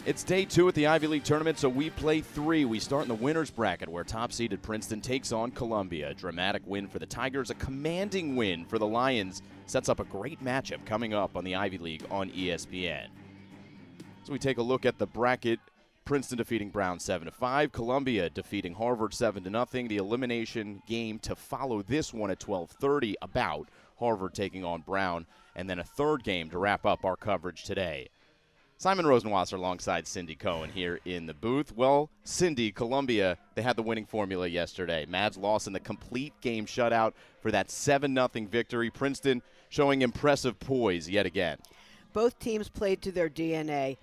It's day 2 at the Ivy League tournament, so we play 3. We start in the winner's bracket where top-seeded Princeton takes on Columbia. A dramatic win for the Tigers, a commanding win for the Lions. Sets up a great matchup coming up on the Ivy League on ESPN. So we take a look at the bracket. Princeton defeating Brown 7-5. Columbia defeating Harvard 7-0. The elimination game to follow this one at 12:30 about Harvard taking on Brown. And then a third game to wrap up our coverage today. Simon Rosenwasser alongside Cindy Cohen here in the booth. Well, Cindy, Columbia, they had the winning formula yesterday. Mads Lawson, the complete game shutout for that 7-0 victory. Princeton showing impressive poise yet again. Both teams played to their DNA.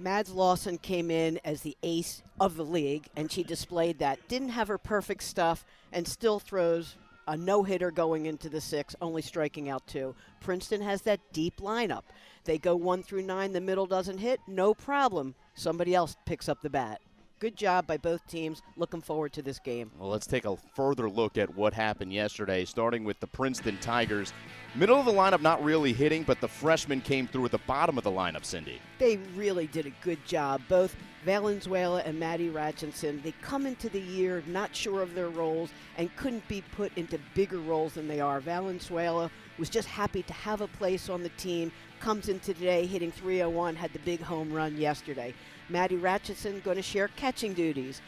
Mads Lawson came in as the ace of the league, and she displayed that. Didn't have her perfect stuff and still throws a no-hitter going into the 6th, only striking out 2. Princeton has that deep lineup. They go 1 through 9, the middle doesn't hit, no problem. Somebody else picks up the bat. Good job by both teams. Looking forward to this game. Well, let's take a further look at what happened yesterday, starting with the Princeton Tigers. Middle of the lineup not really hitting, but the freshmen came through at the bottom of the lineup, Cindy. They really did a good job. Both Valenzuela and Maddie Ratchinson, they come into the year not sure of their roles and couldn't be put into bigger roles than they are. Valenzuela was just happy to have a place on the team, comes into today hitting .301, had the big home run yesterday. Maddie Ratchinson going to share catching duties.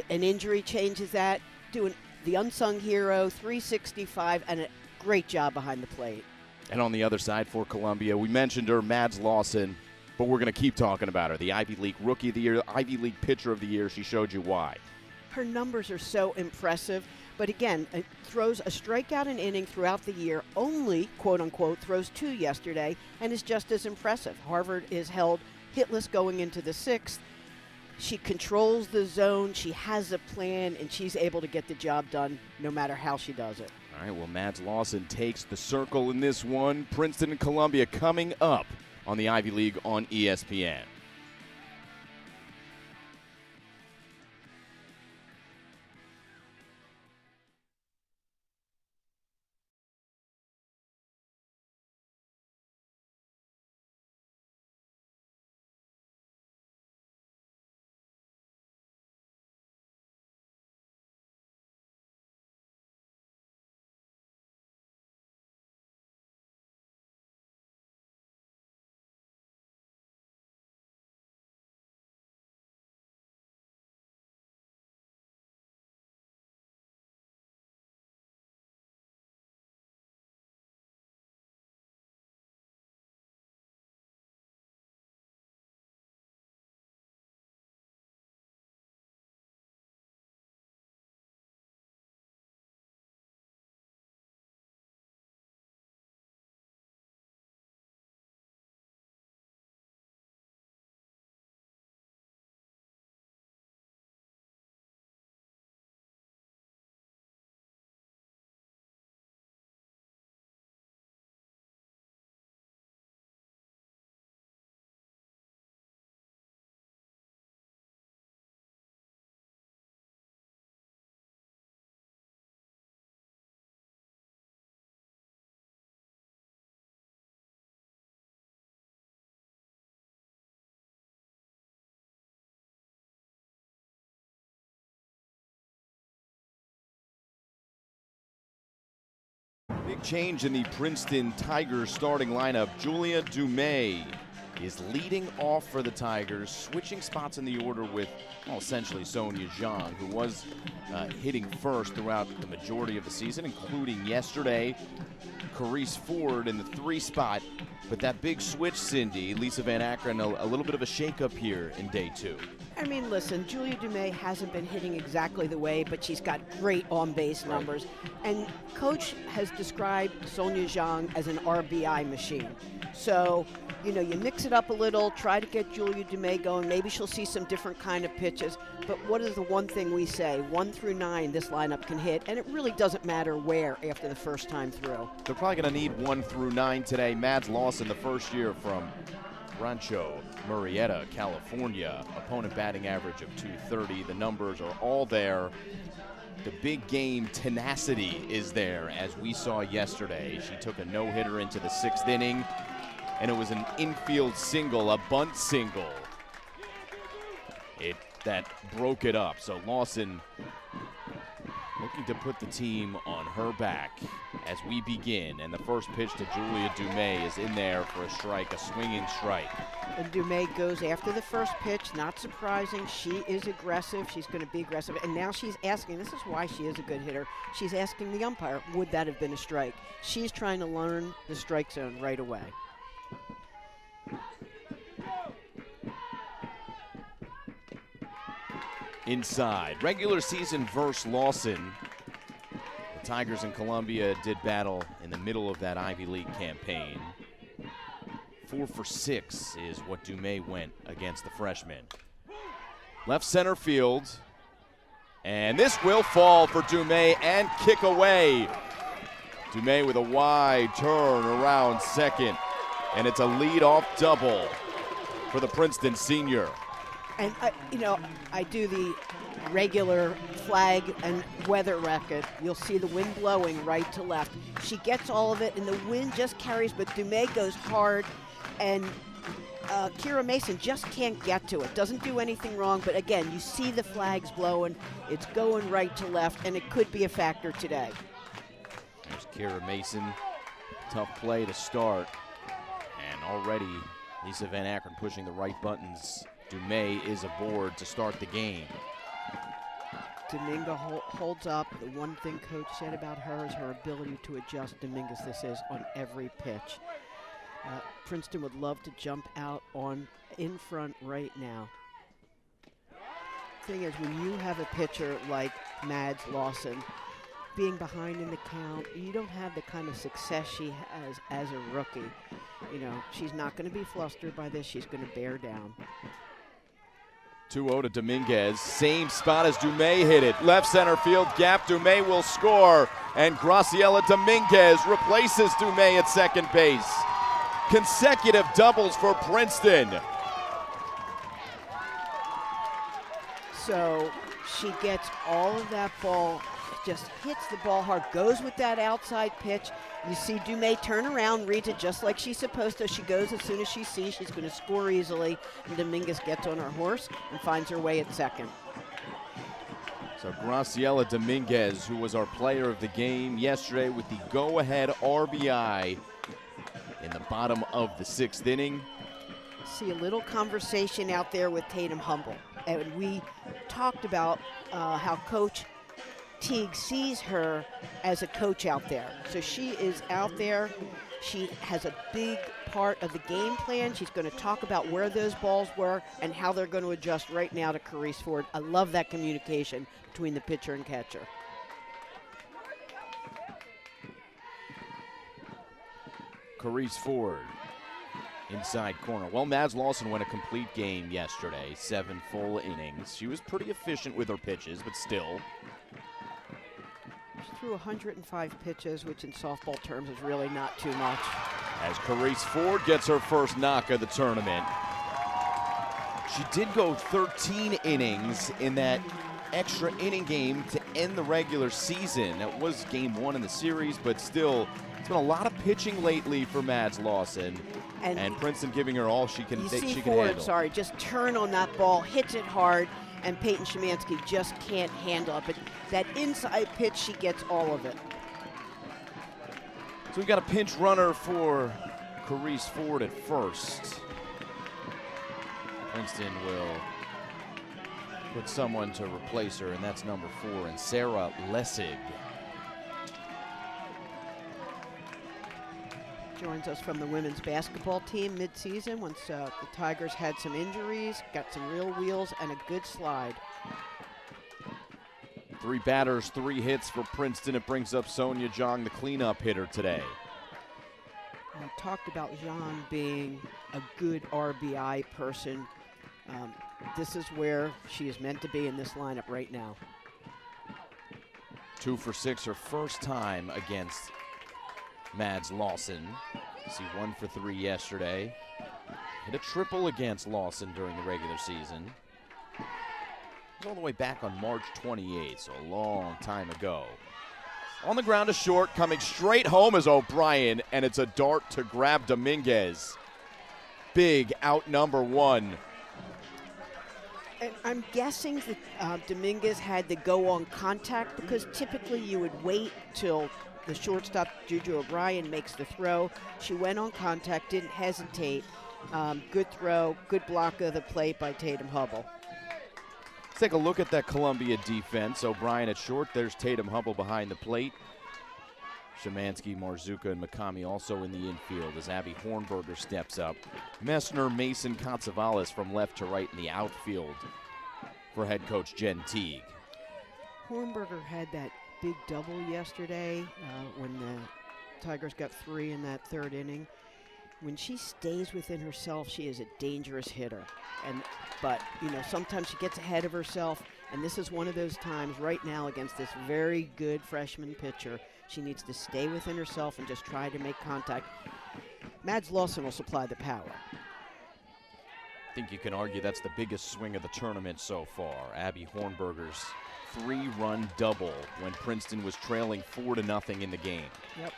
An injury changes that, doing the unsung hero, .365, and a great job behind the plate. And on the other side for Columbia, we mentioned her, Mads Lawson, but we're going to keep talking about her. The Ivy League Rookie of the Year, Ivy League Pitcher of the Year. She showed you why. Her numbers are so impressive. But again, it throws a strikeout an inning throughout the year, only, quote-unquote, throws 2 yesterday, and is just as impressive. Harvard is held hitless going into the 6th. She controls the zone, she has a plan, and she's able to get the job done no matter how she does it. All right, well, Mads Lawson takes the circle in this one. Princeton and Columbia coming up on the Ivy League on ESPN. Big change in the Princeton Tigers starting lineup. Julia Dumais is leading off for the Tigers, switching spots in the order with, well, essentially Sonia Zhang, who was hitting first throughout the majority of the season, including yesterday. Carice Ford in the 3 spot, but that big switch, Cindy, Lisa Van Akron, a little bit of a shakeup here in day 2. I mean, listen, Julia Dumais hasn't been hitting exactly the way, but she's got great on-base numbers. And Coach has described Sonia Zhang as an RBI machine. So, you know, you mix it up a little, try to get Julia Dumais going. Maybe she'll see some different kind of pitches. But what is the one thing we say? 1 through 9, this lineup can hit, and it really doesn't matter where after the first time through. They're probably going to need 1 through 9 today. Mads Lawson, the first year from Rancho Murrieta, California. Opponent batting average of .230. The numbers are all there. The big game tenacity is there, as we saw yesterday. She took a no-hitter into the 6th inning, and it was an infield single, a bunt single, that broke it up. So Lawson looking to put the team on her back as we begin. And the first pitch to Julia Dumais is in there for a strike, a swinging strike. And Dumais goes after the first pitch. Not surprising. She is aggressive. She's going to be aggressive. And now she's asking, this is why she is a good hitter, she's asking the umpire, would that have been a strike? She's trying to learn the strike zone right away. Inside. Regular season versus Lawson. The Tigers in Columbia did battle in the middle of that Ivy League campaign. 4 for 6 is what Dumais went against the freshman. Left center field. And this will fall for Dumais and kick away. Dumais with a wide turn around second. And it's a leadoff double for the Princeton senior. And, I do the regular flag and weather record. You'll see the wind blowing right to left. She gets all of it, and the wind just carries, but Dumais goes hard, and Kira Mason just can't get to it. Doesn't do anything wrong, but again, you see the flags blowing. It's going right to left, and it could be a factor today. There's Kira Mason. Tough play to start. And already Lisa Van Akron pushing the right buttons. Dumais is aboard to start the game. Dominga holds up. The one thing Coach said about her is her ability to adjust. Dominguez, this is on every pitch. Princeton would love to jump out in front right now. Thing is, when you have a pitcher like Mads Lawson, being behind in the count, you don't have the kind of success she has as a rookie. She's not going to be flustered by this. She's going to bear down. 2-0 to Dominguez. Same spot as Dumais hit it. Left center field gap. Dumais will score. And Graciela Dominguez replaces Dumais at second base. Consecutive doubles for Princeton. So she gets all of that ball, just hits the ball hard, goes with that outside pitch. You see Dumais turn around, reads it just like she's supposed to. She goes as soon as she sees she's going to score easily, and Dominguez gets on her horse and finds her way at second. So Graciela Dominguez, who was our player of the game yesterday with the go-ahead RBI in the bottom of the 6th inning. See a little conversation out there with Tatum Humble. And we talked about how Coach Teague sees her as a coach out there. So she is out there. She has a big part of the game plan. She's going to talk about where those balls were and how they're going to adjust right now to Carice Ford. I love that communication between the pitcher and catcher. Carice Ford, inside corner. Well, Mads Lawson went a complete game yesterday, 7 full innings. She was pretty efficient with her pitches, but still. She threw 105 pitches, which in softball terms is really not too much. As Carice Ford gets her first knock of the tournament. She did go 13 innings in that extra inning game to end the regular season. That was game 1 in the series, but still, it's been a lot of pitching lately for Mads Lawson. And Princeton giving her all she can handle. Just turn on that ball, hits it hard, and Peyton Szymanski just can't handle it. But that inside pitch, she gets all of it. So we've got a pinch runner for Carice Ford at first. Princeton will put someone to replace her, and that's number 4, and Sarah Lessig. Joins us from the women's basketball team midseason once the Tigers had some injuries, got some real wheels, and a good slide. 3 batters, 3 hits for Princeton. It brings up Sonia Jong, the cleanup hitter today. We talked about Jean being a good RBI person. This is where she is meant to be in this lineup right now. 2 for 6, her first time against Mads Lawson. See 1 for 3 yesterday. Hit a triple against Lawson during the regular season. It was all the way back on March 28th, so a long time ago. On the ground to short, coming straight home is O'Brien, and it's a dart to grab Dominguez. Big out number 1. And I'm guessing that Dominguez had to go on contact, because typically you would wait till the shortstop, Juju O'Brien, makes the throw. She went on contact, didn't hesitate. Good throw, good block of the plate by Tatum Hubble. Let's take a look at that Columbia defense. O'Brien at short. There's Tatum Hubble behind the plate. Szymanski, Marzuka, and McCamey also in the infield as Abby Hornberger steps up. Messner, Mason, Katsavalis from left to right in the outfield for head coach Jen Teague. Hornberger had that big double yesterday when the Tigers got 3 in that 3rd inning. When she stays within herself, she is a dangerous hitter. But you know, sometimes she gets ahead of herself, and this is one of those times right now against this very good freshman pitcher. She needs to stay within herself and just try to make contact. Mads Lawson will supply the power. I think you can argue that's the biggest swing of the tournament so far. Abby Hornberger's 3-run double when Princeton was trailing 4-0 in the game. Yep.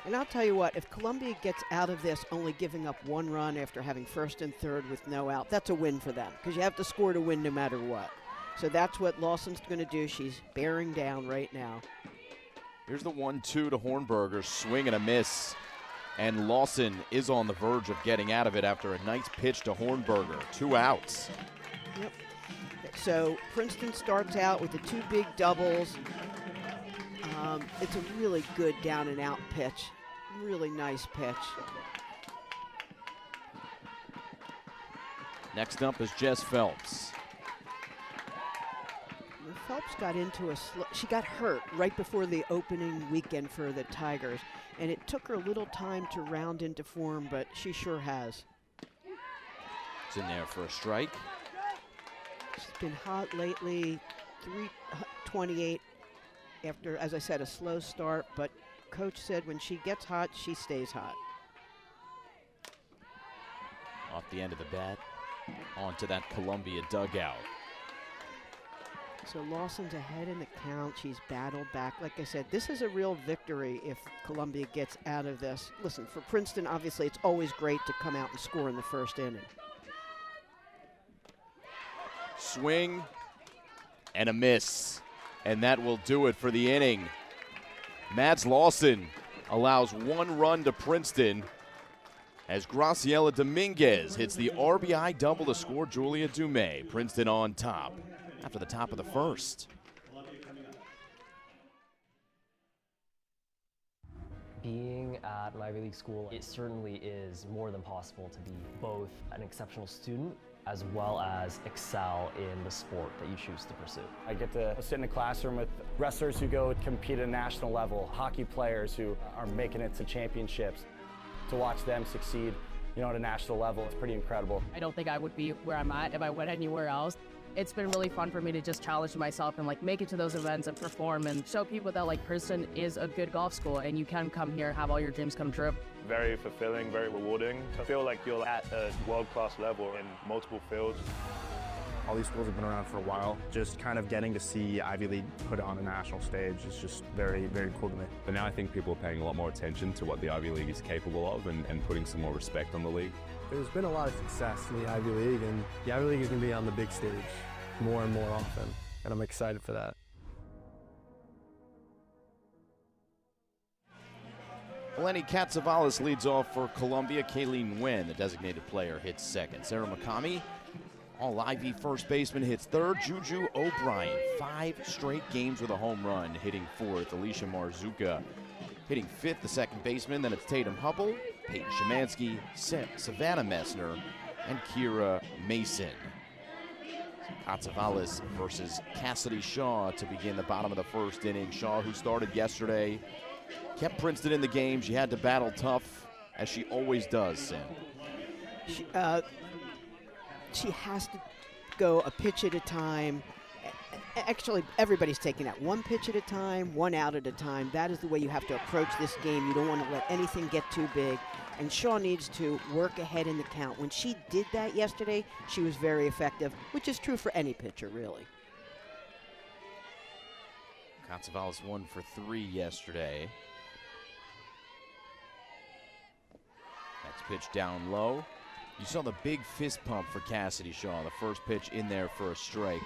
And I'll tell you what, if Columbia gets out of this only giving up 1 run after having 1st and 3rd with no out, that's a win for them, because you have to score to win no matter what. So that's what Lawson's going to do. She's bearing down right now. Here's the 1-2 to Hornberger, swing and a miss. And Lawson is on the verge of getting out of it after a nice pitch to Hornberger. 2 outs. Yep. So Princeton starts out with the 2 big doubles. It's a really good down and out pitch. Really nice pitch. Next up is Jess Phelps. Phelps got into she got hurt right before the opening weekend for the Tigers, and it took her a little time to round into form, but she sure has. It's in there for a strike. She's been hot lately, 328 after, as I said, a slow start, but coach said when she gets hot, she stays hot. Off the end of the bat, onto that Columbia dugout. So Lawson's ahead in the count. She's battled back. Like I said, this is a real victory if Columbia gets out of this. Listen, for Princeton, obviously, it's always great to come out and score in the 1st inning. Swing and a miss. And that will do it for the inning. Mads Lawson allows 1 run to Princeton as Graciela Dominguez hits the RBI double to score Julia Dumais. Princeton on top after the top of the 1st. Being at an Ivy League school, it certainly is more than possible to be both an exceptional student as well as excel in the sport that you choose to pursue. I get to sit in a classroom with wrestlers who go compete at a national level, hockey players who are making it to championships. To watch them succeed, at a national level, it's pretty incredible. I don't think I would be where I'm at if I went anywhere else. It's been really fun for me to just challenge myself and make it to those events and perform and show people that Princeton is a good golf school and you can come here and have all your dreams come true. Very fulfilling, very rewarding. I feel like you're at a world-class level in multiple fields. All these schools have been around for a while. Just kind of getting to see Ivy League put on a national stage is just very, very cool to me. But now I think people are paying a lot more attention to what the Ivy League is capable of and putting some more respect on the league. There's been a lot of success in the Ivy League, and the Ivy League is going to be on the big stage more and more often, and I'm excited for that. Lenny Katsavalis leads off for Columbia. Kayleen Nguyen, the designated player, hits 2nd. Sarah McCamey, all-Ivy first baseman, hits 3rd. Juju O'Brien, 5 straight games with a home run, hitting 4th. Alicia Marzuka hitting 5th, the second baseman. Then it's Tatum Hubble, Peyton Szymanski, Savannah Messner, and Kira Mason. Katsavalis versus Cassidy Shaw to begin the bottom of the 1st inning. Shaw, who started yesterday, kept Princeton in the game. She had to battle tough, as she always does, Sam. She has to go a pitch at a time. Actually, everybody's taking that 1 pitch at a time, 1 out at a time. That is the way you have to approach this game. You don't want to let anything get too big. And Shaw needs to work ahead in the count. When she did that yesterday, she was very effective, which is true for any pitcher, really. Katsavalis 1 for 3 yesterday. Next pitch down low. You saw the big fist pump for Cassidy Shaw, the first pitch in there for a strike.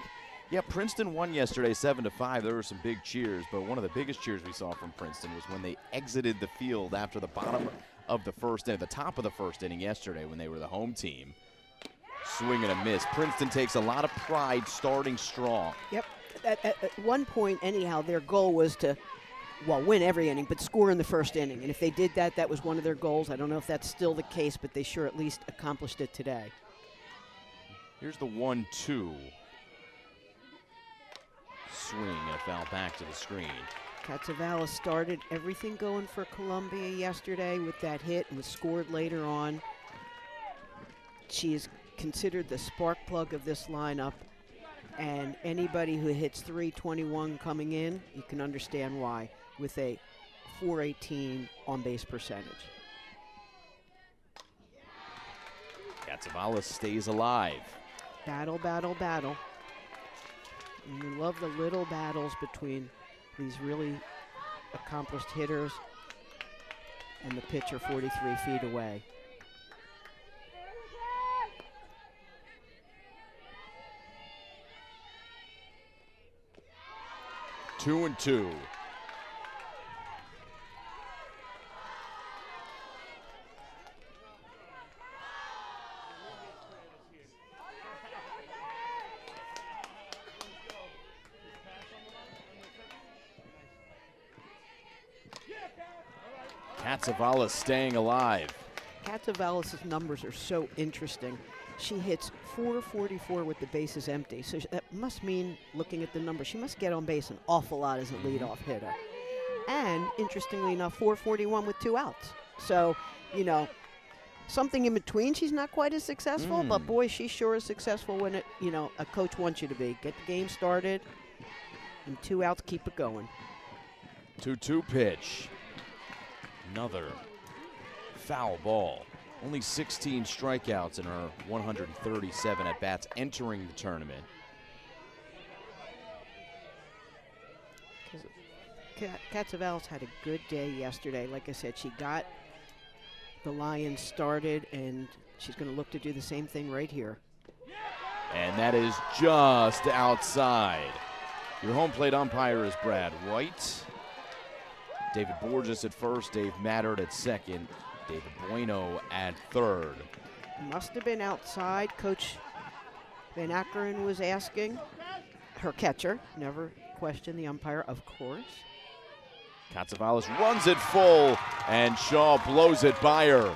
Yeah, Princeton won yesterday 7-5. There were some big cheers, but one of the biggest cheers we saw from Princeton was when they exited the field after the bottom of the first inning, the top of the first inning yesterday when they were the home team. Swing and a miss. Princeton takes a lot of pride starting strong. Yep. At one point, anyhow, their goal was to, well, win every inning, but score in the first inning. And if they did that, that was one of their goals. I don't know if that's still the case, but they sure at least accomplished it today. Here's the 1-2. Swing and a foul back to the screen. Katsavalis started everything going for Columbia yesterday with that hit and was scored later on. She is considered the spark plug of this lineup, and anybody who hits .321 coming in, you can understand why, with a .418 on-base percentage. Katsavalis stays alive. Battle, battle, battle. And you love the little battles between these really accomplished hitters and the pitcher 43 feet away. Two and two. Katsavalis staying alive. Katsavalis' numbers are so interesting. She hits .444 with the bases empty. So that must mean, looking at the numbers, she must get on base an awful lot as a leadoff hitter. And interestingly enough, .441 with 2 outs. So, you know, something in between. She's not quite as successful, but boy, she sure is successful when it, you know, a coach wants you to be. Get the game started, and 2 outs, keep it going. 2-2 pitch. Another foul ball. Only 16 strikeouts in her 137 at-bats entering the tournament. Katsavalis had a good day yesterday. Like I said, she got the Lions started, and she's going to look to do the same thing right here. And that is just outside. Your home plate umpire is Brad White. David Borges at first, Dave Mattert at second, David Bueno at third. Must have been outside. Coach Van Ackeren was asking. Her catcher, never questioned the umpire, of course. Katsavalis runs it full, and Shaw blows it by her.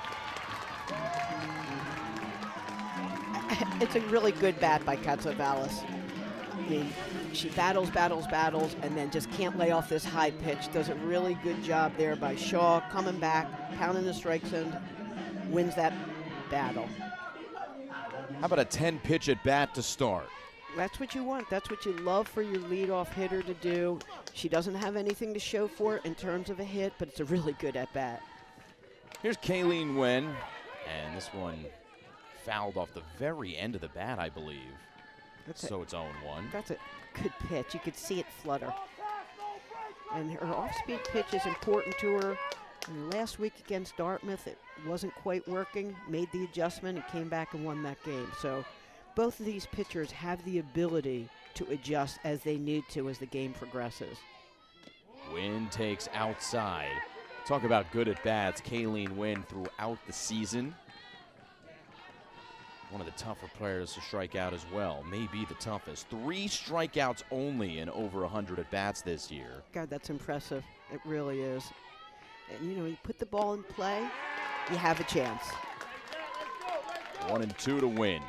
It's a really good bat by Katsavalis. I mean, she battles, and then just can't lay off this high pitch. Does a really good job there by Shaw, coming back, pounding the strike zone, wins that battle. How about a 10-pitch at bat to start? That's what you want. That's what you love for your leadoff hitter to do. She doesn't have anything to show for it in terms of a hit, but it's a really good at bat. Here's Kayleen Nguyen, and this one fouled off the very end of the bat, I believe. So it's 0-1. That's a good pitch. You could see it flutter. And her off-speed pitch is important to her. And last week against Dartmouth, it wasn't quite working, made the adjustment, and came back and won that game. So both of these pitchers have the ability to adjust as they need to as the game progresses. Nguyen takes outside. Talk about good at-bats. Kayleen Nguyen throughout the season. One of the tougher players to strike out as well. Maybe the toughest. 3 strikeouts only in over 100 at-bats this year. God, that's impressive. It really is. And, you know, you put the ball in play, you have a chance. 1-2 to win.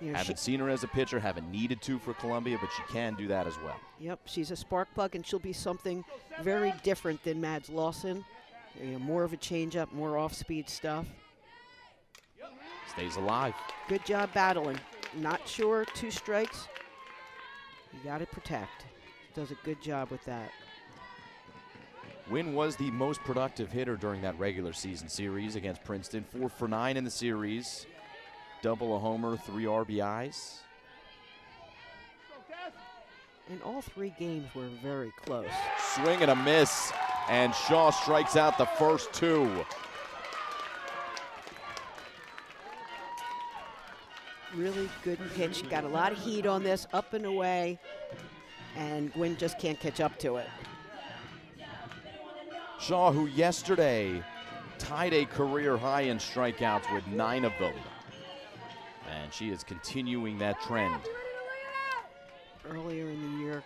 You know, haven't seen her as a pitcher, haven't needed to for Columbia, but she can do that as well. Yep, she's a spark plug, and she'll be something very different than Mads Lawson. You know, more of a changeup, more off-speed stuff. Stays alive. Good job battling. Not sure, 2 strikes. You got to protect. Does a good job with that. Nguyen was the most productive hitter during that regular season series against Princeton. 4 for 9 in the series. Double a homer, 3 RBIs. And all 3 games were very close. Swing and a miss, and Shaw strikes out the first 2. really good pitch. Got a lot of heat on this, up and away, and Gwynn just can't catch up to it. Shaw, who yesterday tied a career high in strikeouts with 9 of them. And she is continuing that trend. Earlier in the year,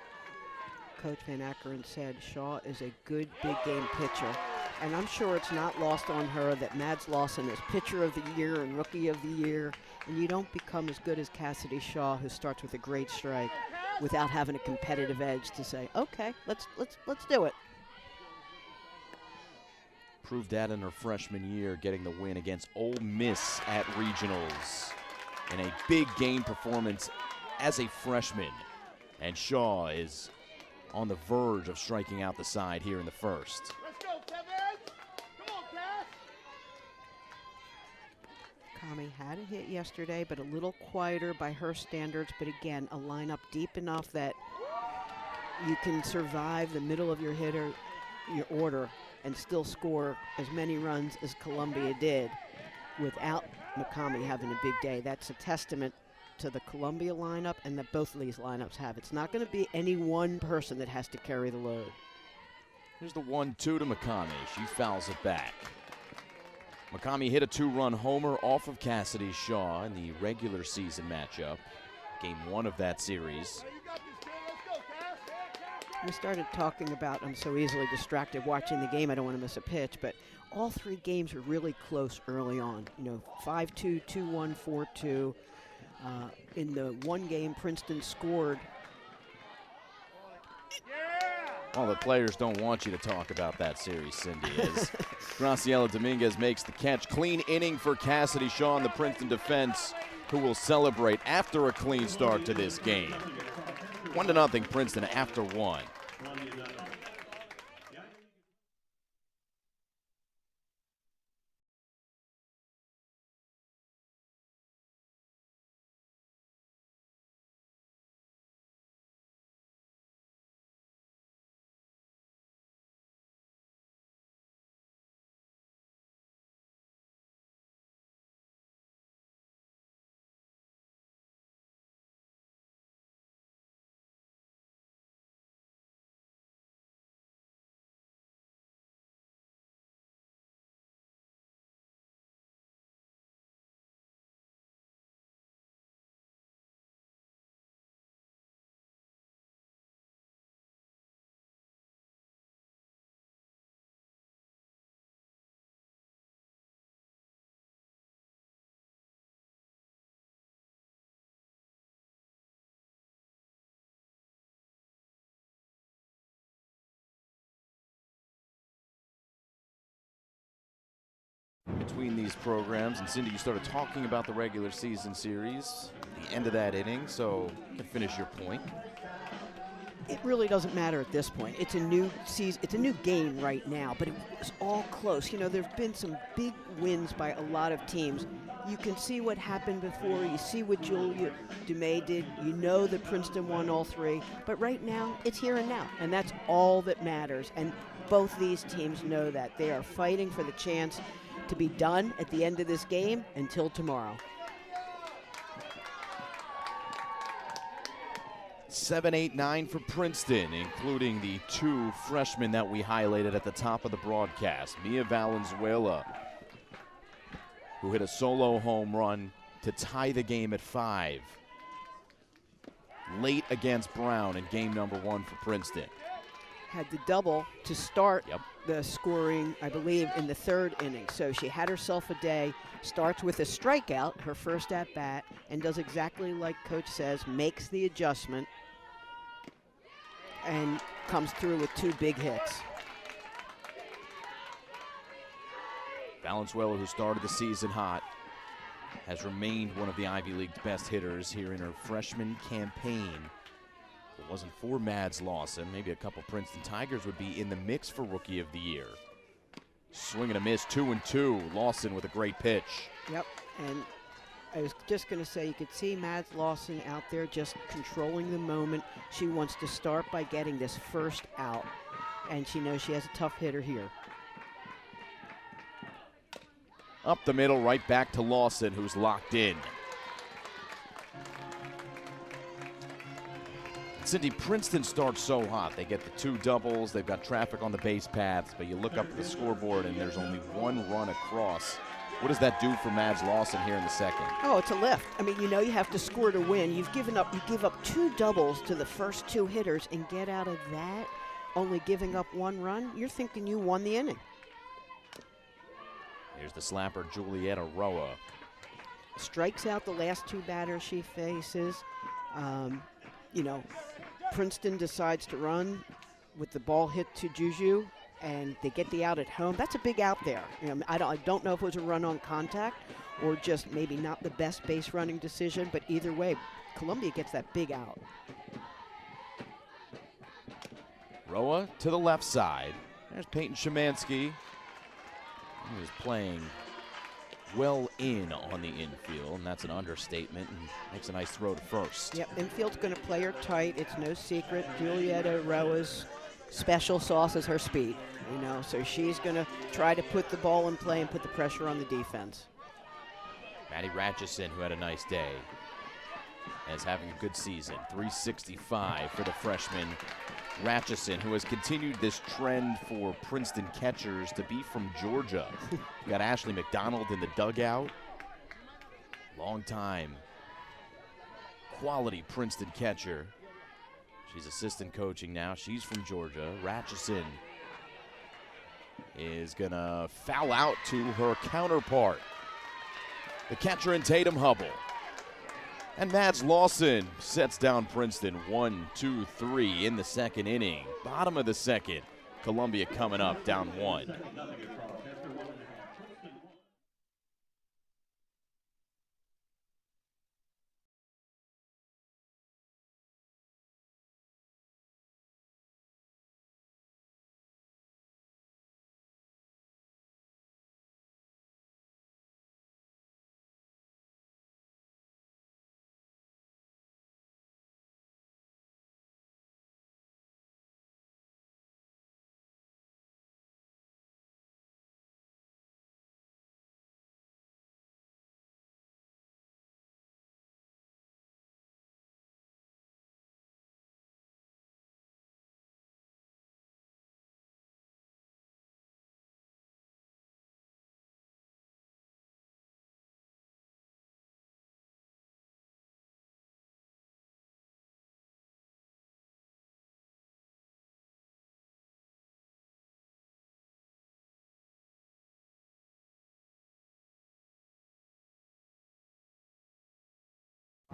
Coach Van Ackeren said Shaw is a good big game pitcher. And I'm sure it's not lost on her that Mads Lawson is pitcher of the year and rookie of the year. And you don't become as good as Cassidy Shaw, who starts with a great strike, without having a competitive edge to say, okay, let's do it. Proved that in her freshman year, getting the win against Ole Miss at regionals in a big game performance as a freshman. And Shaw is on the verge of striking out the side here in the first. Let's go, Kevin! Come on, Cass! Kami had a hit yesterday, but a little quieter by her standards. But again, a lineup deep enough that you can survive the middle of your hitter, your order, and still score as many runs as Columbia did without McCamey having a big day. That's a testament to the Columbia lineup and that both of these lineups have. It's not going to be any one person that has to carry the load. Here's the 1-2 to McCamey. She fouls it back. McCamey hit a 2-run homer off of Cassidy Shaw in the regular season matchup, game 1 of that series. We started talking about I'm so easily distracted watching the game, I don't want to miss a pitch, but all 3 games were really close early on. You know, 5-2, 2-1, 4-2. In the one game, Princeton scored. Well, the players don't want you to talk about that series, Cindy, as Graciela Dominguez makes the catch. Clean inning for Cassidy Shaw in the Princeton defense, who will celebrate after a clean start to this game. 1-0 Princeton after 1. Between these programs, and Cindy, you started talking about the regular season series, the end of that inning, so you can finish your point. It really doesn't matter at this point. It's a new season, it's a new game right now, but it was all close. You know, there have been some big wins by a lot of teams. You can see what happened before. You see what Julia Dumais did. You know that Princeton won all 3, but right now it's here and now, and that's all that matters. And both these teams know that. They are fighting for the chance to be done at the end of this game until tomorrow. 7, 8, 9 for Princeton, including the 2 freshmen that we highlighted at the top of the broadcast. Mia Valenzuela, who hit a solo home run to tie the game at 5 late against Brown in game number 1 for Princeton. Had the double to start the scoring, I believe, in the 3rd inning. So she had herself a day, starts with a strikeout, her first at-bat, and does exactly like Coach says, makes the adjustment, and comes through with 2 big hits. Valenzuela, who started the season hot, has remained one of the Ivy League's best hitters here in her freshman campaign. If it wasn't for Mads Lawson, maybe a couple Princeton Tigers would be in the mix for Rookie of the Year. Swing and a miss, 2-2. Lawson with a great pitch. Yep, and I was just going to say, you could see Mads Lawson out there just controlling the moment. She wants to start by getting this first out, and she knows she has a tough hitter here. Up the middle, right back to Lawson, who's locked in. Cindy, Princeton starts so hot. They get the 2 doubles. They've got traffic on the base paths, but you look up at the scoreboard and there's only 1 run across. What does that do for Mads Lawson here in the second? Oh, it's a lift. I mean, you know you have to score to win. You give up 2 doubles to the first 2 hitters and get out of that, only giving up 1 run. You're thinking you won the inning. Here's the slapper, Julieta Roa. Strikes out the last 2 batters she faces. You know, Princeton decides to run with the ball hit to Juju, and they get the out at home. That's a big out there. You know, I don't know if it was a run on contact or just maybe not the best base running decision, but either way, Columbia gets that big out. Roa to the left side. There's Peyton Szymanski. He was playing well in on the infield, and that's an understatement, and makes a nice throw to first. Yep, infield's going to play her tight. It's no secret. Julieta Roa's special sauce is her speed, you know, so she's going to try to put the ball in play and put the pressure on the defense. Maddie Ratchison, who had a nice day, is having a good season. 365 for the freshman Ratchison, who has continued this trend for Princeton catchers to be from Georgia. You got Ashley McDonald in the dugout. Long time quality Princeton catcher. She's assistant coaching now. She's from Georgia. Ratchison is going to foul out to her counterpart, the catcher in Tatum Hubble. And Mads Lawson sets down Princeton 1, 2, 3 in the second inning. Bottom of the second. Columbia coming up down 1.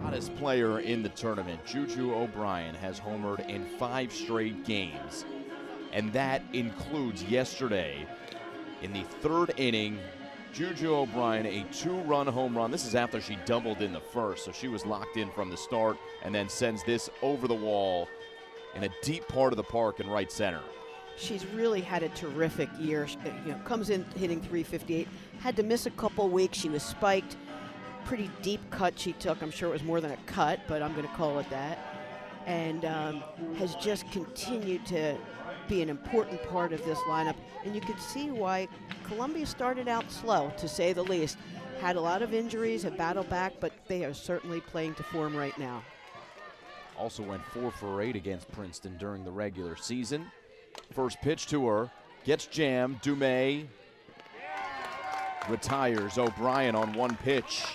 Hottest player in the tournament, Juju O'Brien, has homered in 5 straight games, and that includes yesterday. In the 3rd inning, Juju O'Brien, a 2-run home run. This is after she doubled in the first, so she was locked in from the start, and then sends this over the wall in a deep part of the park in right center. She's really had a terrific year. You know, comes in hitting .358. Had to miss a couple weeks. She was spiked. Pretty deep cut she took. I'm sure it was more than a cut, but I'm going to call it that. And has just continued to be an important part of this lineup. And you could see why Columbia started out slow, to say the least. Had a lot of injuries, have battled back, but they are certainly playing to form right now. Also went 4 for 8 against Princeton during the regular season. First pitch to her, gets jammed. Dumais retires O'Brien on 1 pitch.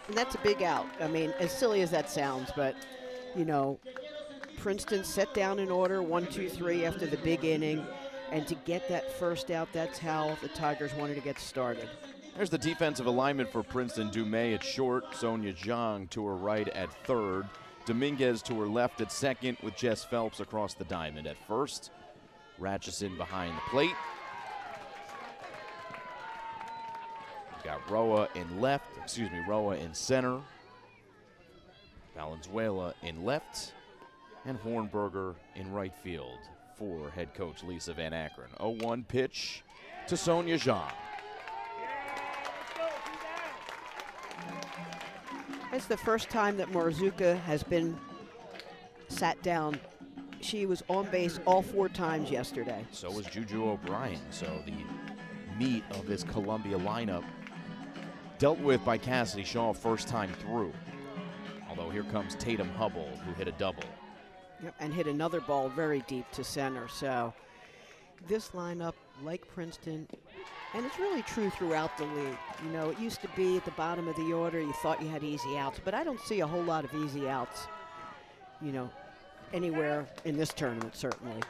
And that's a big out. I mean, as silly as that sounds, but, you know, Princeton set down in order, 1, 2, 3 after the big inning. And to get that first out, that's how the Tigers wanted to get started. There's the defensive alignment for Princeton. Dumais at short, Sonia Zhang to her right at 3rd. Dominguez to her left at 2nd, with Jess Phelps across the diamond at 1st. Ratchison behind the plate. Got Roa in center. Valenzuela in left. And Hornberger in right field for head coach Lisa Van Akron. 0-1 pitch to Sonia Zhang. It's the first time that Marzuka has been sat down. She was on base all 4 times yesterday. So was Juju O'Brien. So the meat of this Columbia lineup dealt with by Cassidy Shaw first time through. Although here comes Tatum Hubble, who hit a double. Yep, and hit another ball very deep to center. So this lineup, like Princeton, and it's really true throughout the league. You know, it used to be at the bottom of the order, you thought you had easy outs, but I don't see a whole lot of easy outs, you know, anywhere in this tournament, certainly.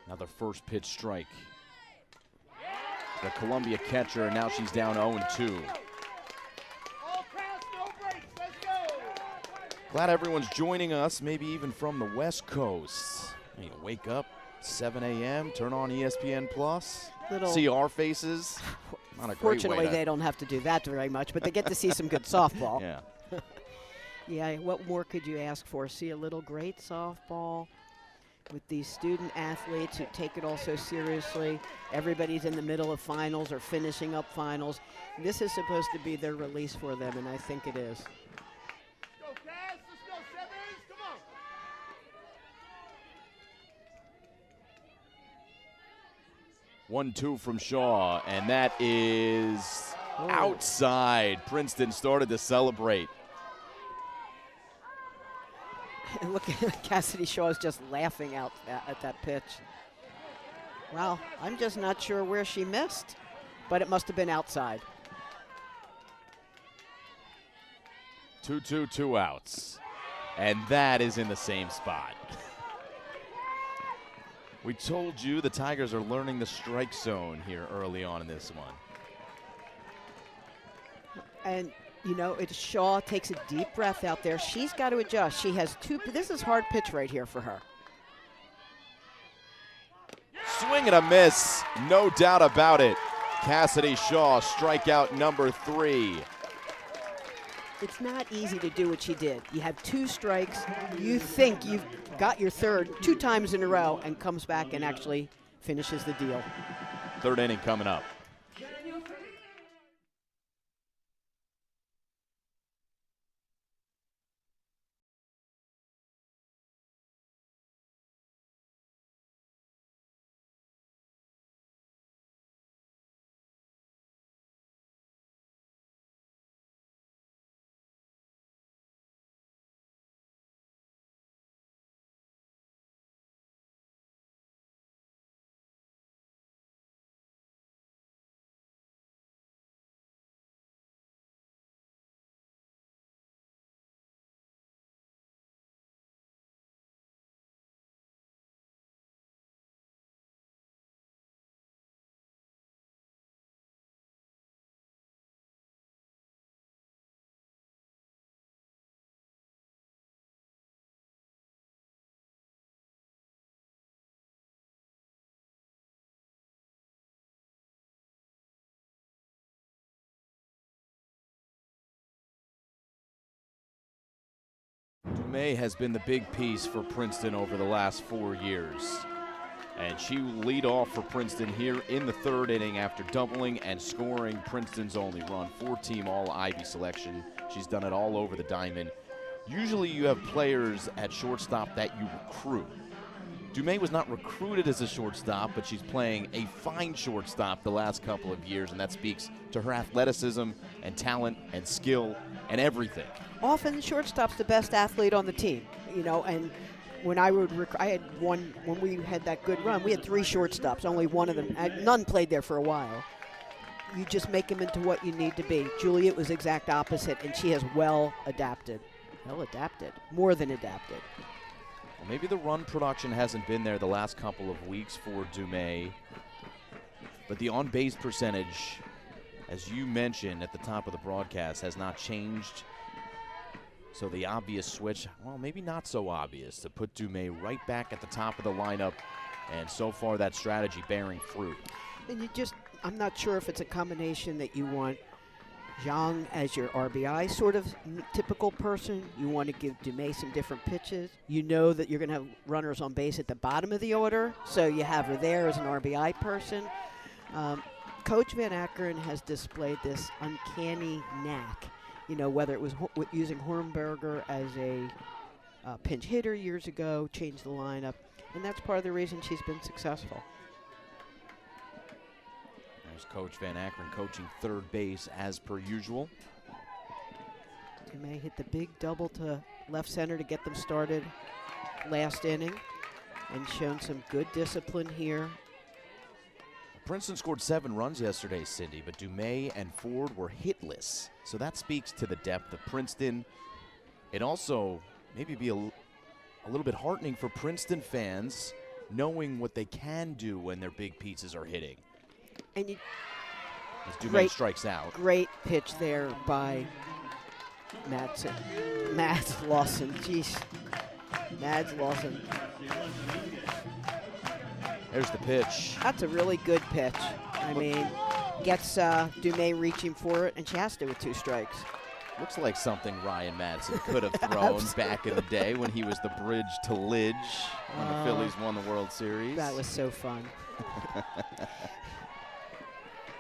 Now the first pitch strike. The Columbia catcher, and now she's down 0-2. Glad everyone's joining us, maybe even from the West Coast. You wake up 7 a.m., turn on ESPN Plus, see our faces. Not a great way Fortunately, they don't have to do that very much, but they get to see some good softball. Yeah. Yeah, what more could you ask for? See a little great softball with these student athletes who take it all so seriously. Everybody's in the middle of finals or finishing up finals. This is supposed to be their release for them, and I think it is. 1-2 from Shaw, and that is outside. Princeton started to celebrate. And look at Cassidy Shaw is just laughing out at that pitch. Well, I'm just not sure where she missed, but it must have been outside. 2-2, 2 outs. And that is in the same spot. We told you the Tigers are learning the strike zone here early on in this one. And, you know, it's Shaw takes a deep breath out there. She's got to adjust. She has this is hard pitch right here for her. Swing and a miss, no doubt about it. Cassidy Shaw, strikeout number 3. It's not easy to do what she did. You have 2 strikes. You think you've got your third 2 times in a row, and comes back and actually finishes the deal. Third inning coming up. Dumais has been the big piece for Princeton over the last 4 years. And she will lead off for Princeton here in the 3rd inning after doubling and scoring Princeton's only run. 4-team All-Ivy selection. She's done it all over the diamond. Usually you have players at shortstop that you recruit. Dumais was not recruited as a shortstop, but she's playing a fine shortstop the last couple of years, and that speaks to her athleticism and talent and skill and everything. Often the shortstop's the best athlete on the team, you know, and when I had one, when we had that good run, we had 3 shortstops, only one of them, none played there for a while. You just make them into what you need to be. Juliet was exact opposite, and she has well adapted, more than adapted. Well, maybe the run production hasn't been there the last couple of weeks for Dumais, but the on-base percentage, as you mentioned at the top of the broadcast, has not changed. So the obvious switch, well, maybe not so obvious, to put Dumais right back at the top of the lineup, and so far that strategy bearing fruit. And I'm not sure if it's a combination that you want Zhang as your RBI sort of typical person. You want to give Dumais some different pitches. You know that you're going to have runners on base at the bottom of the order, so you have her there as an RBI person. Coach Van Ackeren has displayed this uncanny knack, you know, whether it was using Hornberger as a pinch hitter years ago, changed the lineup, and that's part of the reason she's been successful. There's Coach Van Ackeren coaching third base as per usual. Dumais hit the big double to left center to get them started last inning and shown some good discipline here. Princeton scored 7 runs yesterday, Cindy, but Dumais and Ford were hitless. So that speaks to the depth of Princeton. It also maybe be a little bit heartening for Princeton fans knowing what they can do when their big pieces are hitting. And you, as Dumais strikes out. Great pitch there by Mads Lawson. Jeez. Mads Lawson. There's the pitch. That's a really good pitch. I mean, gets Dumais reaching for it, and she has to with 2 strikes. Looks like something Ryan Madsen could have thrown back in the day when he was the bridge to Lidge when the Phillies won the World Series. That was so fun.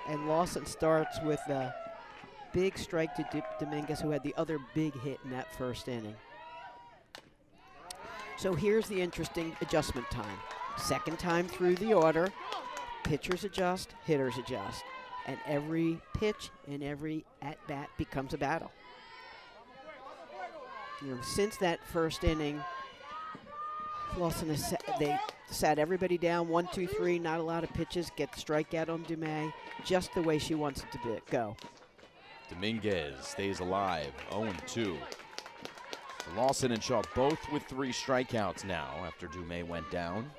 And Lawson starts with a big strike to Dominguez, who had the other big hit in that first inning. So here's the interesting adjustment time. Second time through the order, pitchers adjust, hitters adjust. And every pitch and every at-bat becomes a battle. You know, since that first inning, Lawson has they sat everybody down, 1, 2, 3, not a lot of pitches, get the strikeout on Dumais, just the way she wants it to go. Dominguez stays alive, 0-2. Lawson and Shaw both with 3 strikeouts now after Dumais went down.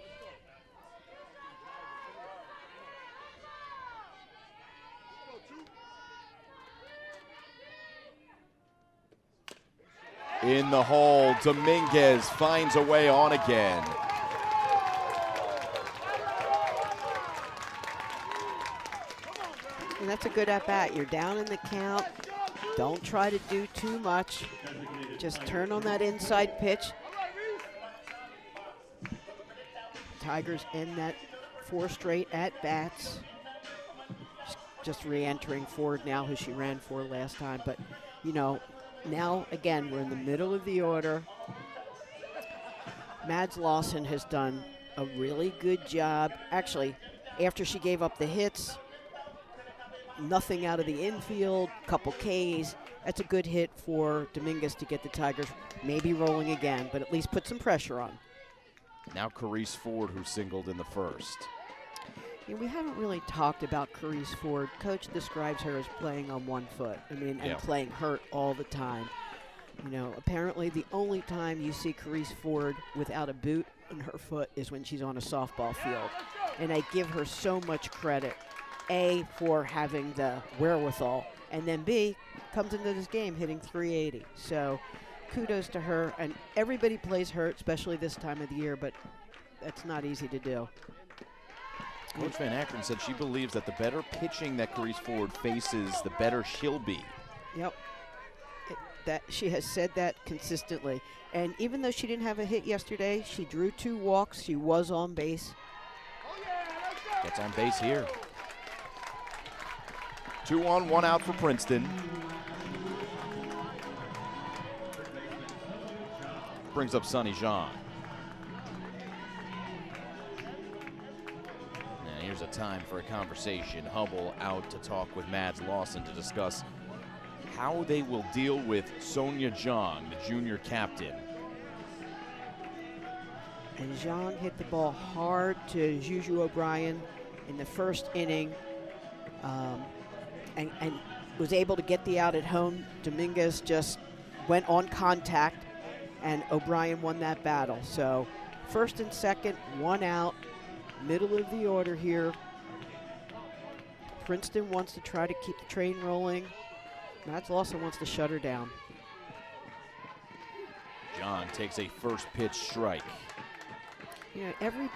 In the hole, Dominguez finds a way on again. And that's a good at-bat. You're down in the count. Don't try to do too much. Just turn on that inside pitch. Tigers end that 4 straight at-bats. Just re-entering Ford now, who she ran for last time. But, you know, now, again, we're in the middle of the order. Mads Lawson has done a really good job. Actually, after she gave up the hits, nothing out of the infield, couple Ks. That's a good hit for Dominguez to get the Tigers maybe rolling again, but at least put some pressure on. Now Carice Ford, who singled in the first. Yeah, we haven't really talked about Carice Ford. Coach describes her as playing on 1 foot. I mean, and playing hurt all the time. You know, apparently the only time you see Carice Ford without a boot in her foot is when she's on a softball field. And I give her so much credit. A, for having the wherewithal, and then B, comes into this game hitting .380. So kudos to her. And everybody plays hurt, especially this time of the year, but that's not easy to do. Coach Van Akron said she believes that the better pitching that Carice Ford faces, the better she'll be. Yep. That she has said that consistently. And even though she didn't have a hit yesterday, she drew 2 walks. She was on base. Gets on base here. 2 on, 1 out for Princeton. Brings up Sonny Jean. And here's a time for a conversation. Hubble out to talk with Mads Lawson to discuss how they will deal with Sonia Zhang, the junior captain. And Zhang hit the ball hard to Juju O'Brien in the first inning. And was able to get the out at home. Dominguez just went on contact, and O'Brien won that battle. So first and second, 1 out, middle of the order here. Princeton wants to try to keep the train rolling. Mads Lawson wants to shut her down. John takes a first pitch strike. You know, every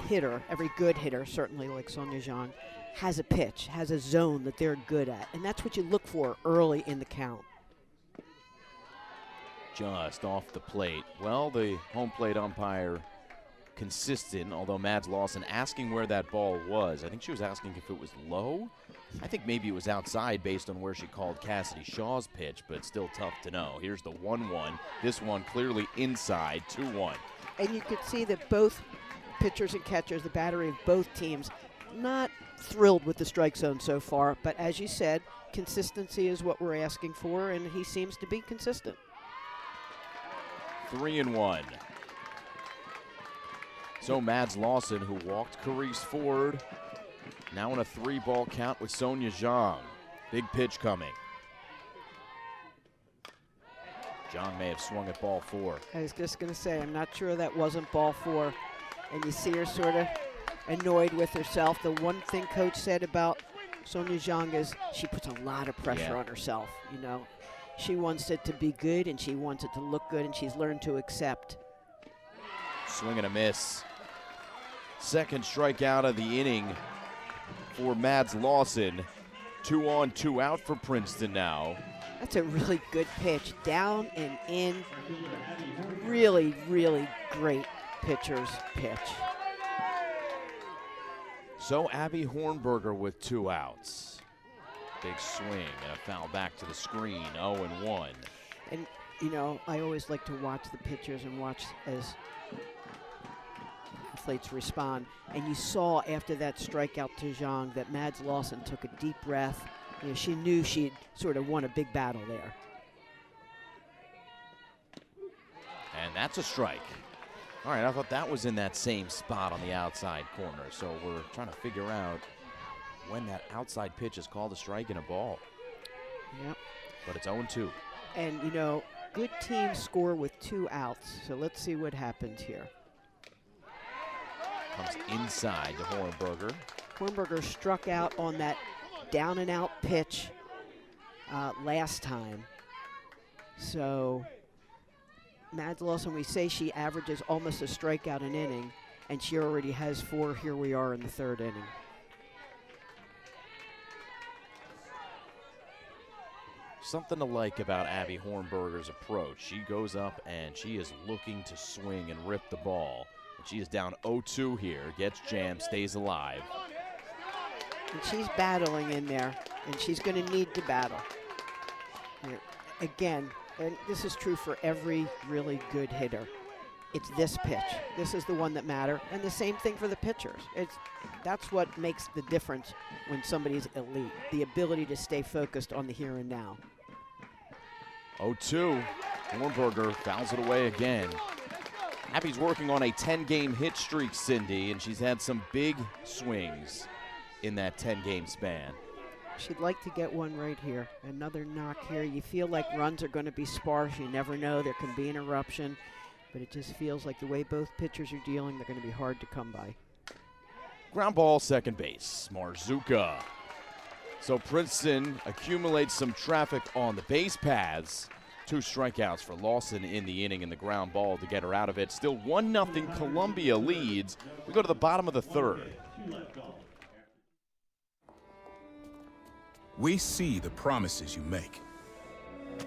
hitter, every good hitter, certainly like Sonia Zhang, has a pitch, has a zone that they're good at. And that's what you look for early in the count. Just off the plate. Well, the home plate umpire consistent, although Mads Lawson asking where that ball was. I think she was asking if it was low. I think maybe it was outside based on where she called Cassidy Shaw's pitch, but still tough to know. Here's the 1-1. This one clearly inside, 2-1. And you could see that both pitchers and catchers, the battery of both teams, not thrilled with the strike zone so far, but as you said, consistency is what we're asking for, and he seems to be consistent. 3-1. So Mads Lawson, who walked Carice forward, now in a 3-ball count with Sonia Zhang. Big pitch coming. Zhang may have swung at ball 4. I was just going to say, I'm not sure that wasn't ball 4. And you see her sort of annoyed with herself. The one thing coach said about Sonia Zhang is she puts a lot of pressure on herself. You know, she wants it to be good and she wants it to look good, and she's learned to accept. Swing and a miss. Second strikeout of the inning for Mads Lawson. 2 on, 2 out for Princeton now. That's a really good pitch. Down and in. Really, really great pitcher's pitch. So Abby Hornberger with 2 outs. Big swing and a foul back to the screen, 0-1. And, you know, I always like to watch the pitchers and watch as athletes respond. And you saw after that strikeout to Zhang that Mads Lawson took a deep breath. You know, she knew she'd sort of won a big battle there. And that's a strike. All right, I thought that was in that same spot on the outside corner. So we're trying to figure out when that outside pitch is called a strike and a ball. Yep. But it's 0-2. And, you know, good teams score with 2 outs. So let's see what happens here. Comes inside to Hornberger. Hornberger struck out on that down and out pitch last time. So Mads Lawson, we say she averages almost a strikeout an inning, and she already has 4. Here we are in the 3rd inning. Something to like about Abby Hornberger's approach. She goes up and she is looking to swing and rip the ball. And she is down 0-2 here, gets jammed, stays alive. And she's battling in there, and she's going to need to battle. Again, and this is true for every really good hitter. It's this pitch. This is the one that matters. And the same thing for the pitchers. That's what makes the difference when somebody's elite, the ability to stay focused on the here and now. 0-2. Hornberger fouls it away again. Abby's working on a 10-game hit streak, Cindy, and she's had some big swings in that 10-game span. She'd like to get one right here. Another knock here. You feel like runs are going to be sparse. You never know. There can be an eruption. But it just feels like the way both pitchers are dealing, they're going to be hard to come by. Ground ball, second base, Marzuka. So Princeton accumulates some traffic on the base paths. 2 strikeouts for Lawson in the inning and the ground ball to get her out of it. Still 1-0 Columbia leads. We go to the bottom of the 3rd. We see the promises you make.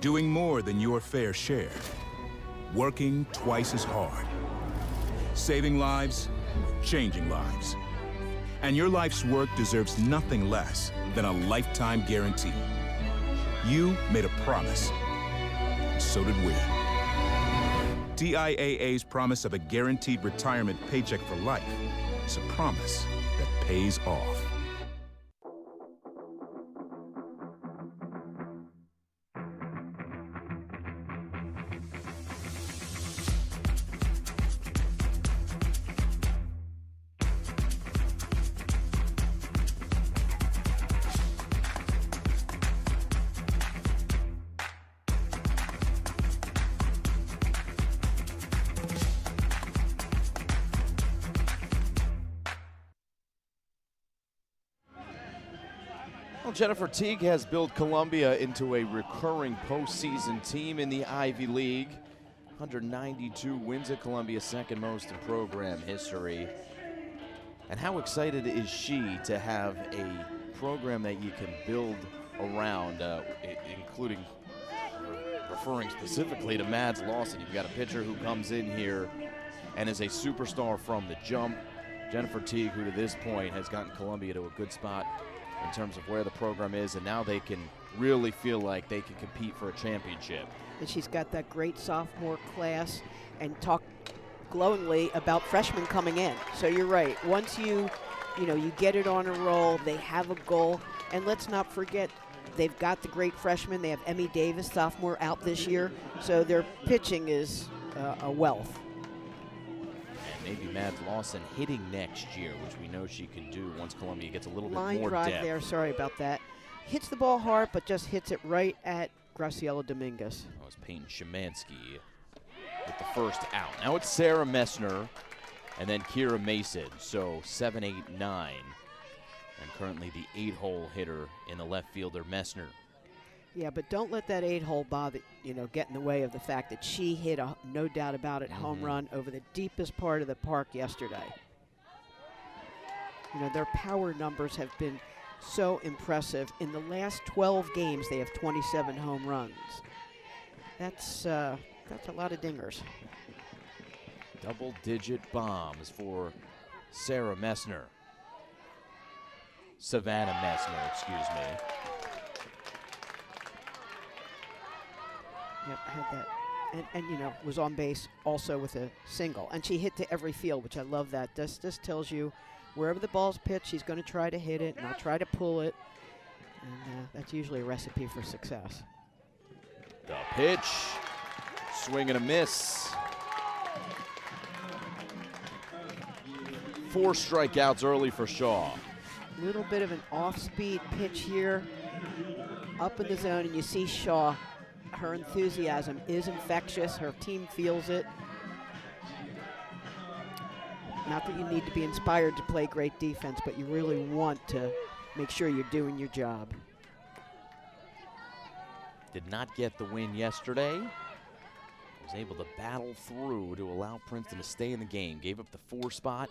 Doing more than your fair share. Working twice as hard. Saving lives, changing lives. And your life's work deserves nothing less than a lifetime guarantee. You made a promise. So did we. TIAA's promise of a guaranteed retirement paycheck for life is a promise that pays off. Well, Jennifer Teague has built Columbia into a recurring postseason team in the Ivy League. 192 wins at Columbia, second most in program history. And how excited is she to have a program that you can build around, including referring specifically to Mads Lawson. You've got a pitcher who comes in here and is a superstar from the jump. Jennifer Teague, who to this point has gotten Columbia to a good spot in terms of where the program is, and now they can really feel like they can compete for a championship. And she's got that great sophomore class, and talk glowingly about freshmen coming in. So you're right. Once you get it on a roll, they have a goal. And let's not forget, they've got the great freshmen. They have Emmy Davis, sophomore, out this year. So their pitching is a wealth. And maybe Mads Lawson hitting next year, which we know she can do once Columbia gets a little bit Line more drive depth. there, sorry about that. Hits the ball hard, but just hits it right at Graciela Dominguez. That was Peyton Szymanski with the first out. Now it's Sarah Messner and then Kira Mason. So 7, 8, 9. And currently the 8-hole hitter in the left fielder, Messner. Yeah, but don't let that 8-hole bother, get in the way of the fact that she hit a, no doubt about it, home run over the deepest part of the park yesterday. Their power numbers have been so impressive. In the last 12 games, they have 27 home runs. That's a lot of dingers. Double-digit bombs for Sarah Messner. Savannah Messner, excuse me. Yep, had that. And was on base also with a single. And she hit to every field, which I love that. This tells you wherever the ball's pitched, she's going to try to hit it, not try to pull it. And that's usually a recipe for success. The pitch. Swing and a miss. 4 strikeouts early for Shaw. Little bit of an off-speed pitch here, up in the zone, and you see Shaw. Her enthusiasm is infectious. Her team feels it. Not that you need to be inspired to play great defense, but you really want to make sure you're doing your job. Did not get the win yesterday. Was able to battle through to allow Princeton to stay in the game. Gave up the 4 spot.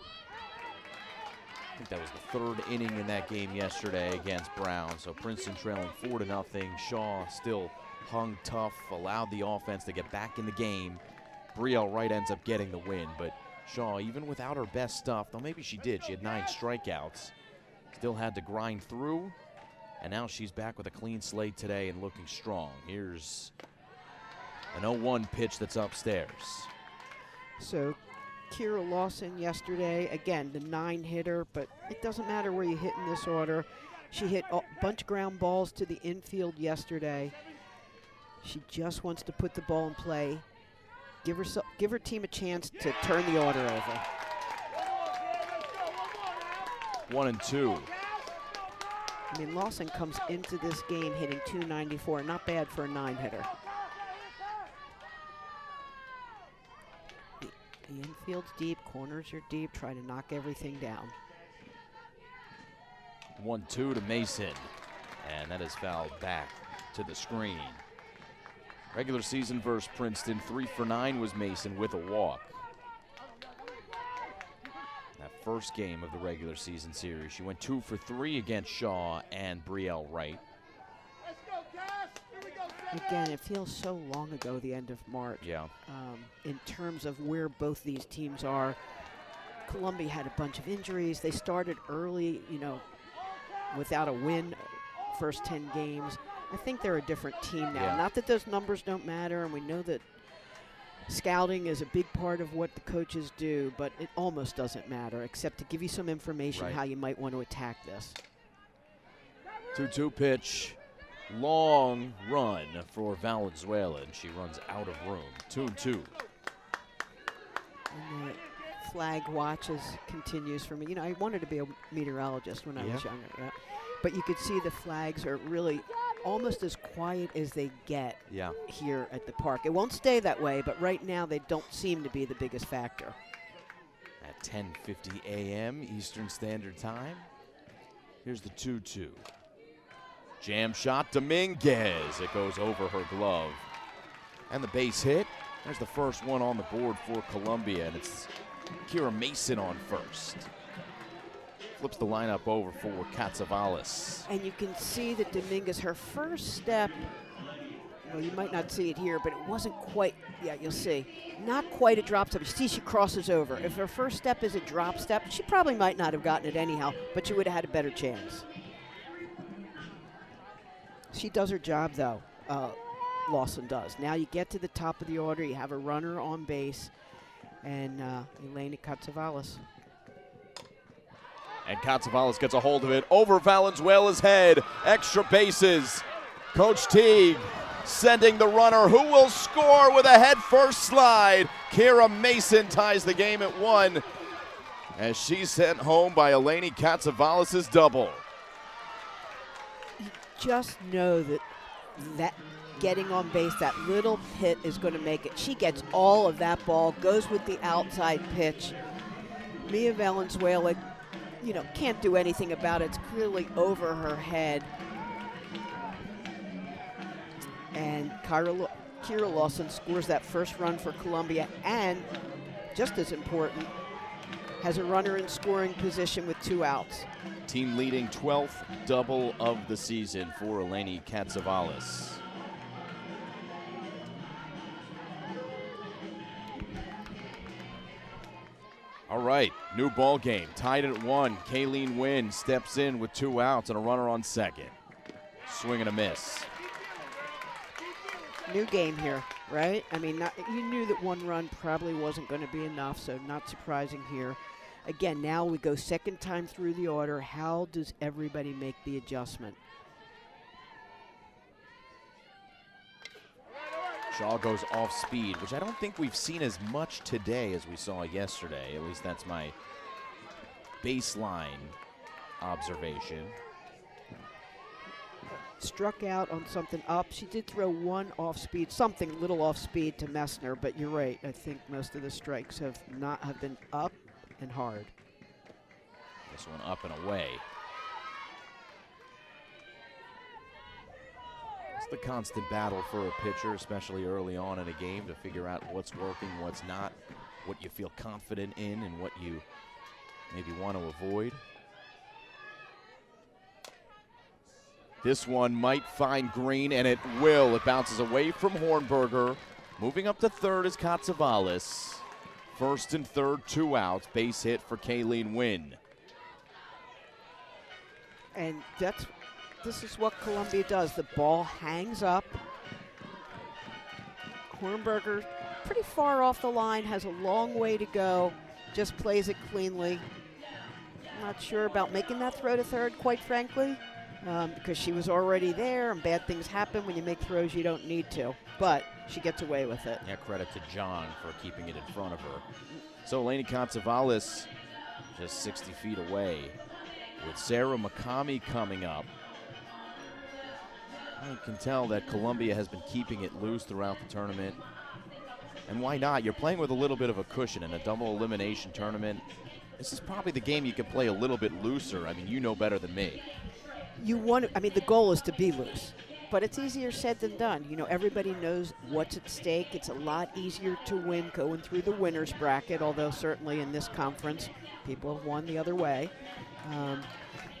I think that was the 3rd inning in that game yesterday against Brown. So Princeton trailing 4-0. Shaw still hung tough, allowed the offense to get back in the game. Brielle Wright ends up getting the win, but Shaw, even without her best stuff, though maybe she did, she had 9 strikeouts, still had to grind through, and now she's back with a clean slate today and looking strong. Here's an 0-1 pitch that's upstairs. So Kira Lawson yesterday, again, the 9-hitter, but it doesn't matter where you hit in this order. She hit a bunch of ground balls to the infield yesterday. She just wants to put the ball in play, give her team a chance to turn the order over. 1-2. I mean, Lawson comes into this game hitting .294, not bad for a 9-hitter. The infield's deep, corners are deep, try to knock everything down. 1-2 to Mason, and that is fouled back to the screen. Regular season versus Princeton, 3 for 9 was Mason with a walk. That first game of the regular season series, she went 2 for 3 against Shaw and Brielle Wright. Again, it feels so long ago, the end of March. Yeah. In terms of where both these teams are, Columbia had a bunch of injuries. They started early, without a win, first 10 games. I think they're a different team now. Yeah. Not that those numbers don't matter, and we know that scouting is a big part of what the coaches do, but it almost doesn't matter, except to give you some information how you might want to attack this. 2-2 pitch. Long run for Valenzuela, and she runs out of room. 2-2. And the flag watches continues for me. I wanted to be a meteorologist when I was younger. Yeah. But you could see the flags are really almost as quiet as they get here at the park. It won't stay that way, but right now they don't seem to be the biggest factor. At 10:50 a.m. Eastern Standard Time, here's the 2-2. Jam shot, Dominguez. It goes over her glove. And the base hit. There's the first one on the board for Columbia, and it's Kira Mason on first. Flips the lineup over for Katsavalis. And you can see that Dominguez, her first step, well, you might not see it here, but it wasn't quite, you'll see, not quite a drop step. You see she crosses over. If her first step is a drop step, she probably might not have gotten it anyhow, but she would have had a better chance. She does her job, though, Lawson does. Now you get to the top of the order, you have a runner on base, and Elena Katsavalis. And Katsavalis gets a hold of it over Valenzuela's head. Extra bases. Coach Teague sending the runner who will score with a head-first slide. Kira Mason ties the game at 1 as she's sent home by Eleni Katsavalis' double. You just know that getting on base, that little hit is going to make it. She gets all of that ball, goes with the outside pitch. Mia Valenzuela, can't do anything about it. It's clearly over her head. And Kira Lawson scores that first run for Columbia, and just as important, has a runner in scoring position with 2 outs. Team leading 12th double of the season for Eleni Katsavalis. All right, new ball game, tied at 1. Kayleen Wynn steps in with 2 outs and a runner on second. Swing and a miss. New game here, right? I mean, you knew that 1 run probably wasn't going to be enough, so not surprising here. Again, now we go second time through the order. How does everybody make the adjustment? Shaw goes off speed, which I don't think we've seen as much today as we saw yesterday. At least that's my baseline observation. Struck out on something up. She did throw 1 off speed, something little off speed to Messner, but you're right. I think most of the strikes have been up and hard. This one up and away. It's the constant battle for a pitcher, especially early on in a game, to figure out what's working, what's not, what you feel confident in, and what you maybe want to avoid. This one might find green, and it will. It bounces away from Hornberger. Moving up to third is Katsavalis. First and third, 2 outs. Base hit for Kayleen Wynn. And this is what Columbia does. The ball hangs up. Hornberger pretty far off the line, has a long way to go, just plays it cleanly. Not sure about making that throw to third, quite frankly. Because she was already there, and bad things happen when you make throws you don't need to. But she gets away with it. Yeah, credit to John for keeping it in front of her. So Eleni Katsavalis just 60 feet away with Sarah McCamey coming up. You can tell that Columbia has been keeping it loose throughout the tournament. And why not? You're playing with a little bit of a cushion in a double elimination tournament. This is probably the game you can play a little bit looser. I mean, you know better than me. The goal is to be loose, but it's easier said than done. Everybody knows what's at stake. It's a lot easier to win going through the winner's bracket, although certainly in this conference, people have won the other way.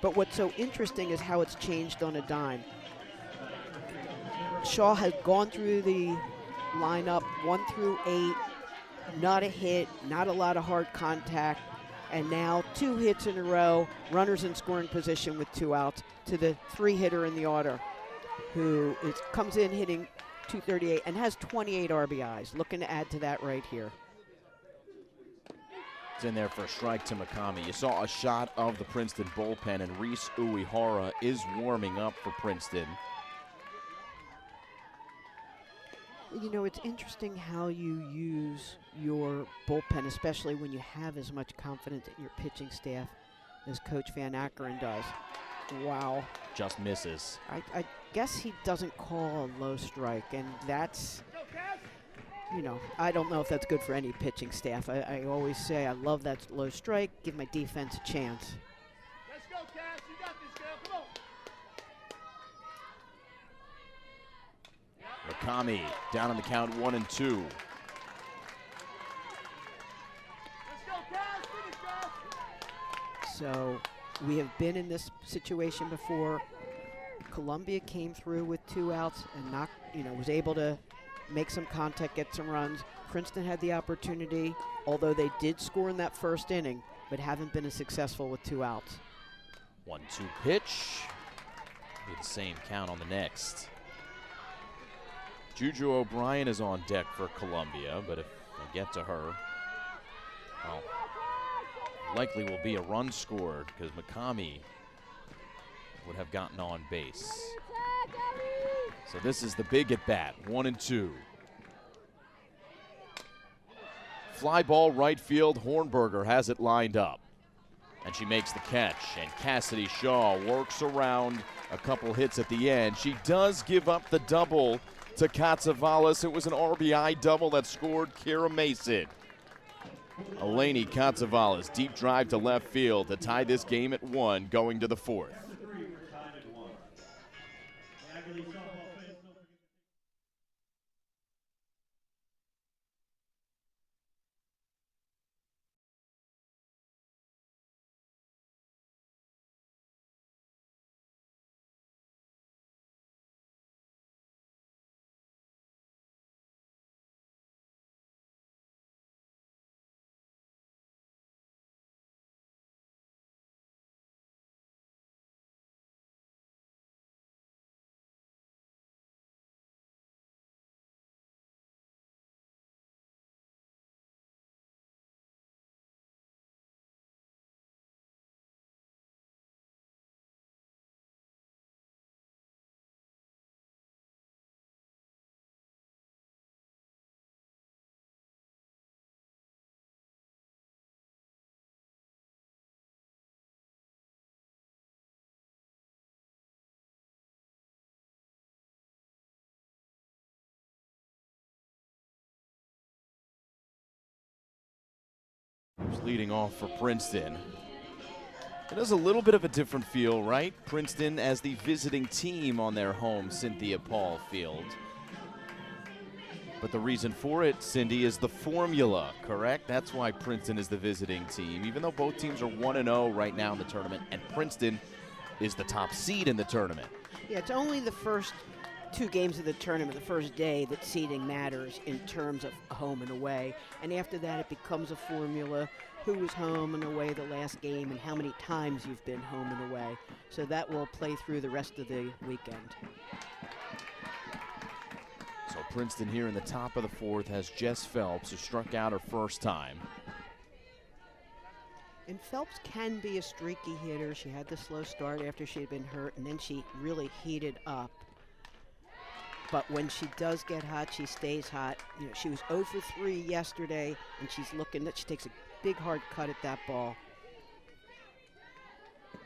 But what's so interesting is how it's changed on a dime. Shaw has gone through the lineup 1 through 8, not a hit, not a lot of hard contact, and now 2 hits in a row, runners in scoring position with 2 outs, to the 3-hitter in the order, who comes in hitting .238 and has 28 RBIs. Looking to add to that right here. It's in there for a strike to McCamey. You saw a shot of the Princeton bullpen, and Reese Uehara is warming up for Princeton. It's interesting how you use your bullpen, especially when you have as much confidence in your pitching staff as Coach Van Ackeren does. Wow. Just misses. I guess he doesn't call a low strike, and that's, I don't know if that's good for any pitching staff. I always say I love that low strike, give my defense a chance. Let's go, Cass. You got this, girl. Come on. McCamey down on the count 1 and 2. Let's go, Cass. Finish, Cass. So we have been in this situation before. Columbia came through with 2 outs and was able to make some contact, get some runs. Princeton had the opportunity, although they did score in that first inning, but haven't been as successful with 2 outs. 1-2 pitch. Be the same count on the next. Juju O'Brien is on deck for Columbia, but if I get to her, well, likely will be a run scored because McCamey would have gotten on base. So this is the big at bat, 1-2. Fly ball right field, Hornberger has it lined up. And she makes the catch, and Cassidy Shaw works around a couple hits at the end. She does give up the double to Katsavalis. It was an RBI double that scored Kira Mason. Eleni Katsavalis, deep drive to left field to tie this game at 1 going to the 4th. Who's leading off for Princeton. It has a little bit of a different feel, right? Princeton as the visiting team on their home Cynthia Paul field. But the reason for it, Cindy, is the formula, correct? That's why Princeton is the visiting team, even though both teams are 1-0 right now in the tournament, and Princeton is the top seed in the tournament. Yeah, it's only the first 2 games of the tournament, the first day, that seeding matters in terms of home and away. And after that, it becomes a formula. Who was home and away the last game and how many times you've been home and away. So that will play through the rest of the weekend. So Princeton here in the top of the 4th has Jess Phelps, who struck out her first time. And Phelps can be a streaky hitter. She had the slow start after she had been hurt, and then she really heated up. But when she does get hot, she stays hot. You know, she was 0 for 3 yesterday, and she's looking that she takes a big hard cut at that ball.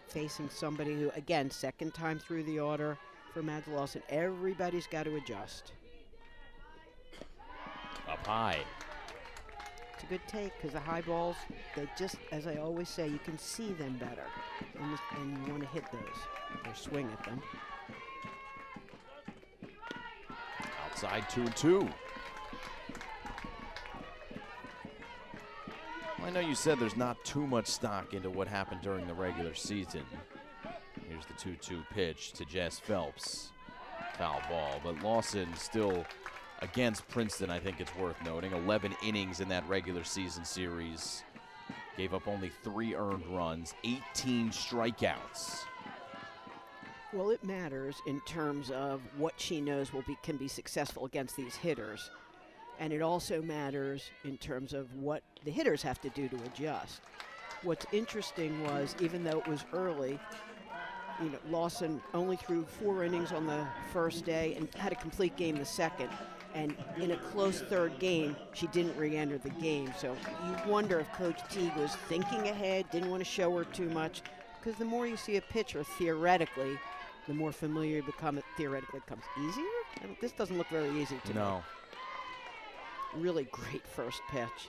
Facing somebody who, again, second time through the order for Mads Lawson. Everybody's got to adjust. Up high. It's a good take because the high balls, they just, as I always say, you can see them better. And you want to hit those or swing at them. Outside 2-2. Well, I know you said there's not too much stock into what happened during the regular season. Here's the 2-2 pitch to Jess Phelps. Foul ball, but Lawson still against Princeton, I think it's worth noting. 11 innings in that regular season series. Gave up only 3 earned runs, 18 strikeouts. Well, it matters in terms of what she knows can be successful against these hitters. And it also matters in terms of what the hitters have to do to adjust. What's interesting was, even though it was early, you know, Lawson only threw 4 innings on the first day and had a complete game the second. And in a close third game, she didn't re-enter the game. So you wonder if Coach Teague was thinking ahead, didn't want to show her too much, because the more you see a pitcher, theoretically, the more familiar you become, it theoretically becomes easier. And this doesn't look very easy to me. No. Really great first pitch.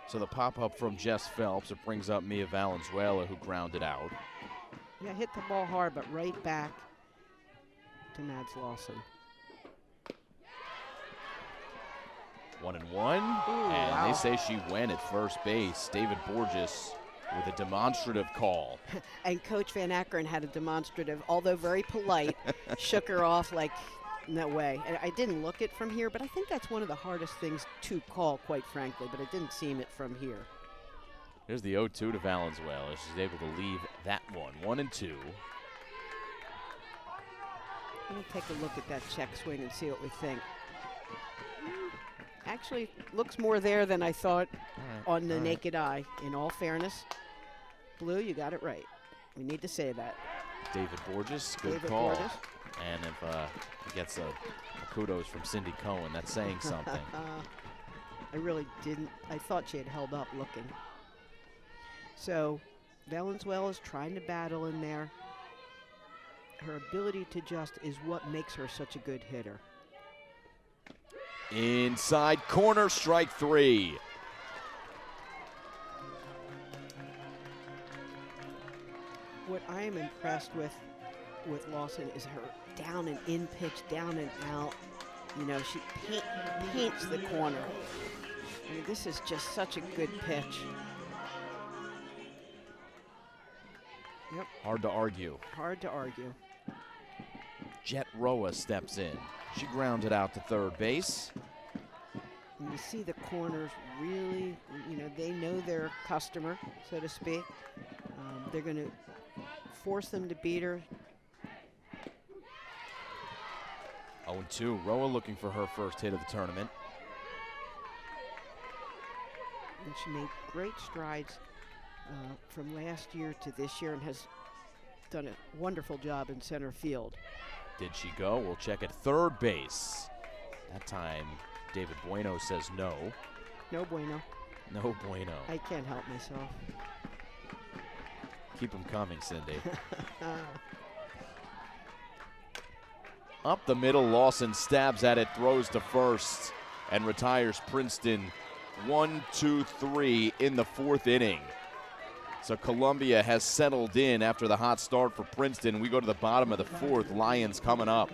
So the pop-up from Jess Phelps, it brings up Mia Valenzuela, who grounded out. Yeah, hit the ball hard, but right back to Mads Lawson. 1-1, and wow. They say she went at first base. David Borges with a demonstrative call. And Coach Van Ackeren had a demonstrative, although very polite, shook her off like, no way. And I didn't look it from here, but I think that's one of the hardest things to call, quite frankly, but I didn't see it from here. Here's the 0-2 to Valenzuela. She's able to leave that one, 1-2. We'll take a look at that check swing and see what we think. Actually, looks more there than I thought on the naked eye, in all fairness. Blue, you got it right. We need to say that. David Borges, good David call. Borges. And if he gets a kudos from Cindy Cohen, that's saying something. I really didn't. I thought she had held up looking. So Valenzuela's trying to battle in there. Her ability to adjust is what makes her such a good hitter. Inside corner, strike 3. What I am impressed with Lawson is her down and in pitch, down and out. You know, she paints the corner. I mean, this is just such a good pitch. Yep. Hard to argue. Hard to argue. Jet Roa steps in. She grounded out to third base. And you see the corners really, you know, they know their customer, so to speak. They're going to force them to beat her. 0-2. Roa looking for her first hit of the tournament. And she made great strides from last year to this year and has done a wonderful job in center field. Did she go? We'll check at third base. That time, David Bueno says no. No bueno. No bueno. I can't help myself. Keep them coming, Cindy. Up the middle, Lawson stabs at it, throws to first, and retires Princeton 1-2-3 in the 4th inning. So Columbia has settled in after the hot start for Princeton. We go to the bottom of the 4th. Lions coming up.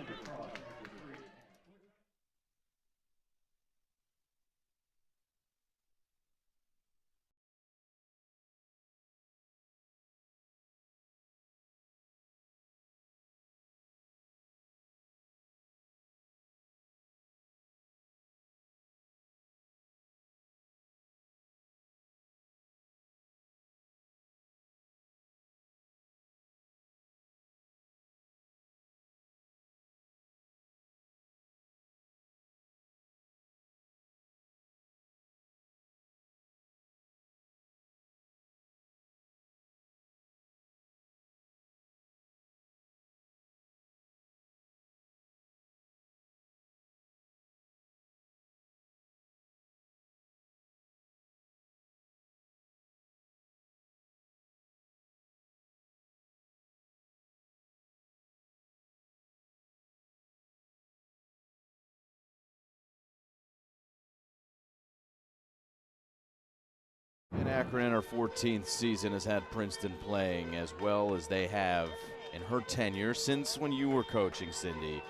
And Akron in her 14th season has had Princeton playing as well as they have in her tenure since when you were coaching, Cindy.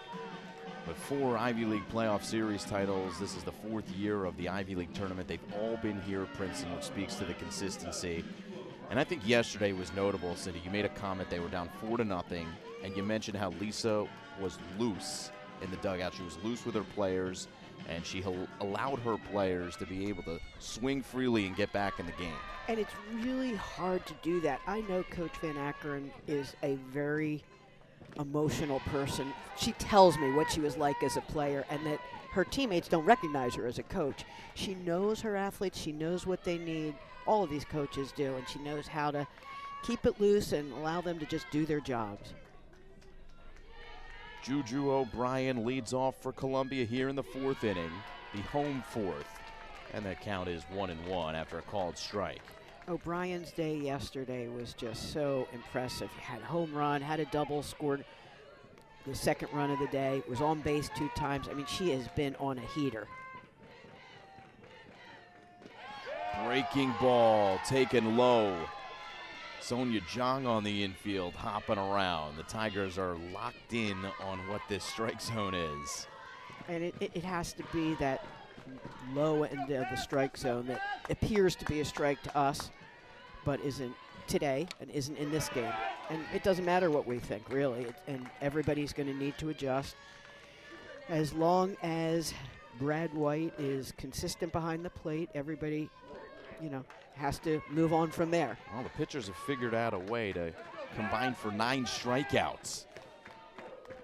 With 4 Ivy League playoff series titles, this is the 4th year of the Ivy League tournament. They've all been here at Princeton, which speaks to the consistency. And I think yesterday was notable, Cindy. You made a comment they were down 4-0, and you mentioned how Lisa was loose in the dugout. She was loose with her players, and she allowed her players to be able to swing freely and get back in the game. And it's really hard to do that. I know Coach Van Akkeren is a very emotional person. She tells me what she was like as a player and that her teammates don't recognize her as a coach. She knows her athletes. She knows what they need. All of these coaches do, and she knows how to keep it loose and allow them to just do their jobs. Juju O'Brien leads off for Columbia here in the 4th inning, the home 4th. And the count is 1-1 after a called strike. O'Brien's day yesterday was just so impressive. Had a home run, had a double, scored the second run of the day, was on base 2 times. I mean, she has been on a heater. Breaking ball taken low. Sonia Jong on the infield, hopping around. The Tigers are locked in on what this strike zone is. And it has to be that low end of the strike zone that appears to be a strike to us, but isn't today and isn't in this game. And it doesn't matter what we think, really. And everybody's going to need to adjust. As long as Brad White is consistent behind the plate, everybody, you know, has to move on from there. Well, the pitchers have figured out a way to combine for 9 strikeouts.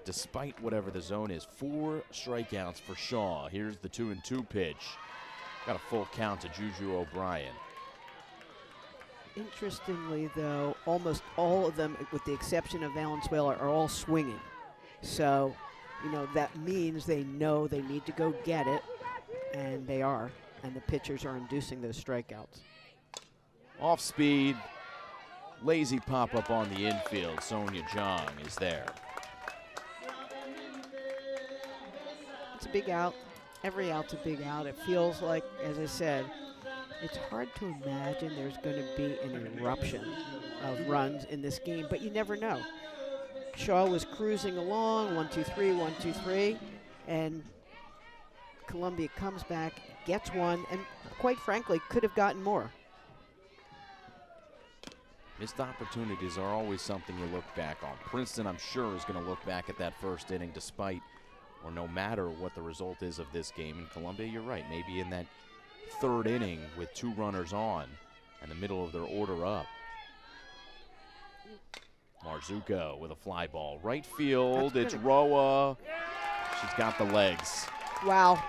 Despite whatever the zone is, 4 strikeouts for Shaw. Here's the 2-2 pitch. Got a full count to Juju O'Brien. Interestingly, though, almost all of them, with the exception of Valenzuela, are all swinging. So, that means they know they need to go get it, and they are. And the pitchers are inducing those strikeouts. Off speed, lazy pop-up on the infield. Sonia Jong is there. It's a big out. Every out's a big out. It feels like, as I said, it's hard to imagine there's going to be an eruption of runs in this game, but you never know. Shaw was cruising along, 1-2-3, 1-2-3, and Columbia comes back, gets one, and quite frankly, could have gotten more. Missed opportunities are always something you look back on. Princeton, I'm sure, is going to look back at that first inning despite or no matter what the result is of this game. In Columbia, you're right, maybe in that third inning with 2 runners on and the middle of their order up. Marzuko with a fly ball. Right field, it's Roa. She's got the legs. Wow,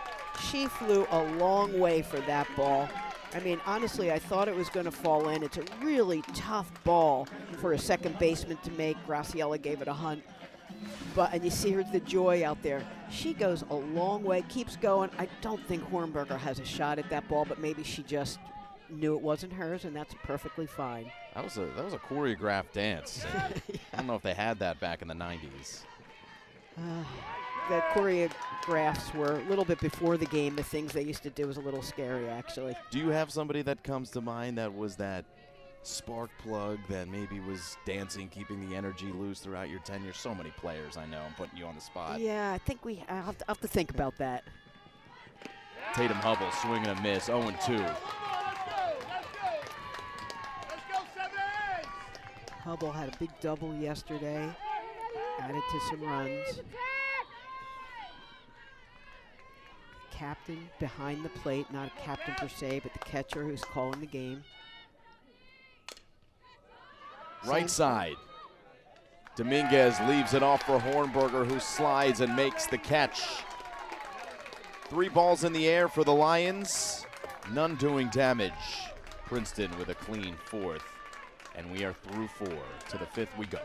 she flew a long way for that ball. I mean, honestly, I thought it was going to fall in. It's a really tough ball for a second baseman to make. Graciela gave it a hunt. And you see the joy out there. She goes a long way, keeps going. I don't think Hornberger has a shot at that ball, but maybe she just knew it wasn't hers, and that's perfectly fine. That was a choreographed dance. Yeah. I don't know if they had that back in the 90s. The choreographs were a little bit before the game. The things they used to do was a little scary, actually. Do you have somebody that comes to mind that was that spark plug that maybe was dancing, keeping the energy loose throughout your tenure? So many players, I know. I'm putting you on the spot. Yeah, I think I'll have to think about that. Tatum Hubble swinging a miss, 0-2. Hubble had a big double yesterday, added to some runs. Captain behind the plate, not a captain per se, but the catcher who's calling the game. Right side. Dominguez leaves it off for Hornberger, who slides and makes the catch. 3 balls in the air for the Lions, none doing damage. Princeton with a clean 4th, and we are through 4. To the 5th we go.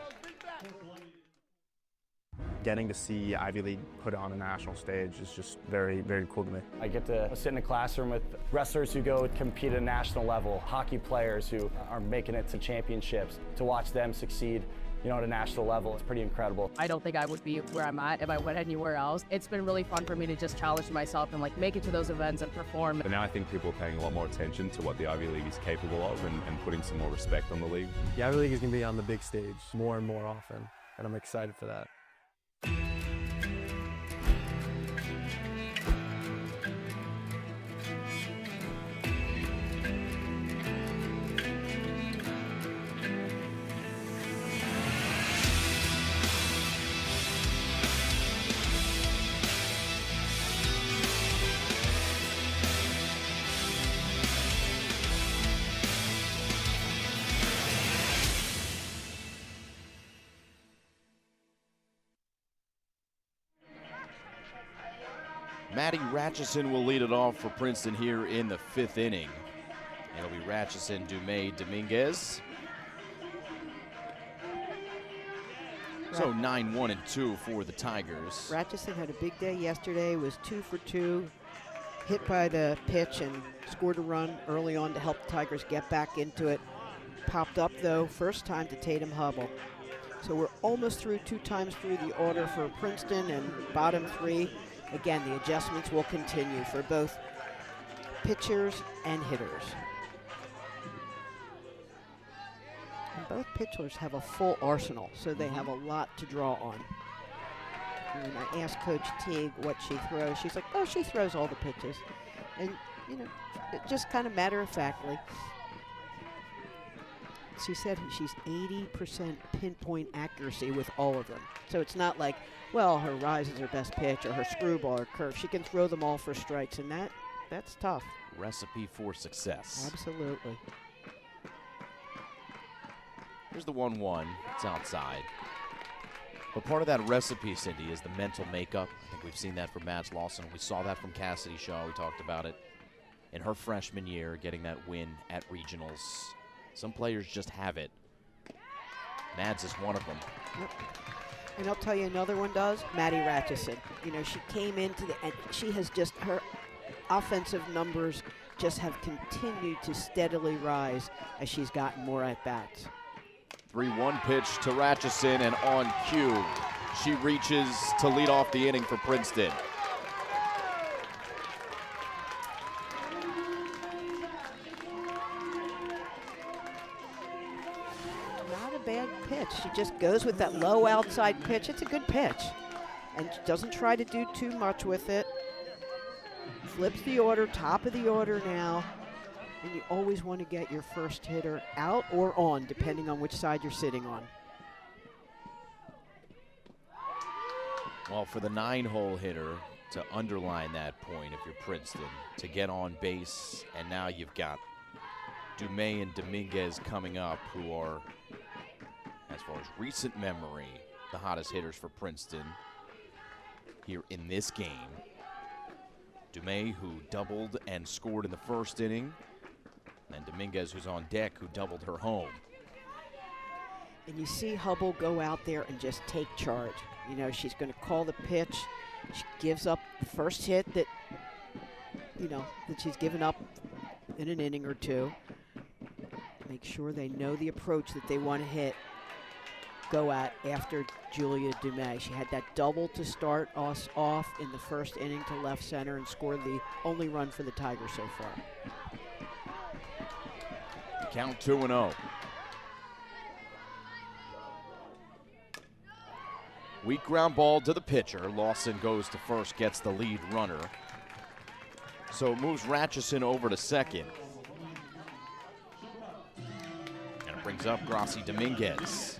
Getting to see Ivy League put on a national stage is just very, very cool to me. I get to sit in a classroom with wrestlers who go compete at a national level, hockey players who are making it to championships. To watch them succeed, at a national level, it's pretty incredible. I don't think I would be where I'm at if I went anywhere else. It's been really fun for me to just challenge myself and make it to those events and perform. But now I think people are paying a lot more attention to what the Ivy League is capable of and putting some more respect on the league. The Ivy League is going to be on the big stage more and more often, and I'm excited for that. Maddie Ratchison will lead it off for Princeton here in the 5th inning. It'll be Ratchison, Dumais, Dominguez. So 9-1-2 for the Tigers. Ratchison had a big day yesterday, was 2 for 2, hit by the pitch and scored a run early on to help the Tigers get back into it. Popped up, though, first time to Tatum Hubble. So we're almost through 2 times through the order for Princeton, and bottom 3. Again, the adjustments will continue for both pitchers and hitters. And both pitchers have a full arsenal, so they have a lot to draw on. And when I asked Coach Teague what she throws, she's like, oh, she throws all the pitches. And, just kind of matter-of-factly. She said she's 80% pinpoint accuracy with all of them. So it's not like, well, her rise is her best pitch or her screwball or curve. She can throw them all for strikes, and that's tough. Recipe for success. Absolutely. Here's the 1-1. It's outside. But part of that recipe, Cindy, is the mental makeup. I think we've seen that from Madge Lawson. We saw that from Cassidy Shaw. We talked about it in her freshman year, getting that win at regionals. Some players just have it. Mads is one of them. Yep. And I'll tell you another one does, Maddie Ratchison. You know, she came into and she has just, her offensive numbers just have continued to steadily rise as she's gotten more at-bats. 3-1 pitch to Ratchison, and on cue, she reaches to lead off the inning for Princeton. Not a bad pitch. She just goes with that low outside pitch. It's a good pitch. And she doesn't try to do too much with it. Flips the order, top of the order now. And you always want to get your first hitter out or on, depending on which side you're sitting on. Well, for the 9-hole hitter to underline that point, if you're Princeton, to get on base, and now you've got Dumais and Dominguez coming up, who are, as far as recent memory, the hottest hitters for Princeton here in this game. Dumais, who doubled and scored in the first inning, and Dominguez, who's on deck, who doubled her home. And you see Hubble go out there and just take charge. You know, she's going to call the pitch. She gives up the first hit that, you know, that she's given up in an inning or two. Make sure they know the approach that they want to hit, go at after Julia Dumais. She had that double to start us off in the first inning to left center and scored the only run for the Tigers so far. Count 2-0. Weak ground ball to the pitcher. Lawson goes to first, gets the lead runner. So it moves Ratchison over to second. And it brings up Gracie Dominguez.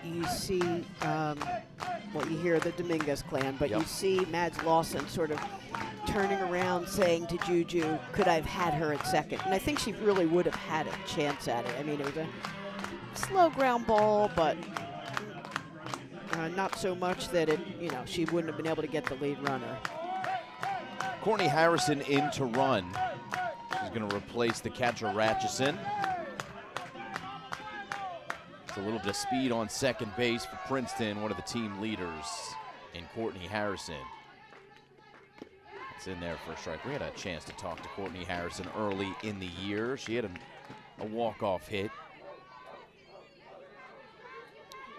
You see well, you hear the Dominguez clan, but you see Mads Lawson sort of turning around saying to Juju, could I have had her at second? And I think she really would have had a chance at it. I mean, it was a slow ground ball, but not so much that it, you know, she wouldn't have been able to get the lead runner. Courtney Harrison in to run. She's going to replace the catcher Ratchison. A little bit of speed on second base for Princeton, one of the team leaders in Courtney Harrison. It's in there for a strike. We had a chance to talk to Courtney Harrison early in the year. She had a walk-off hit.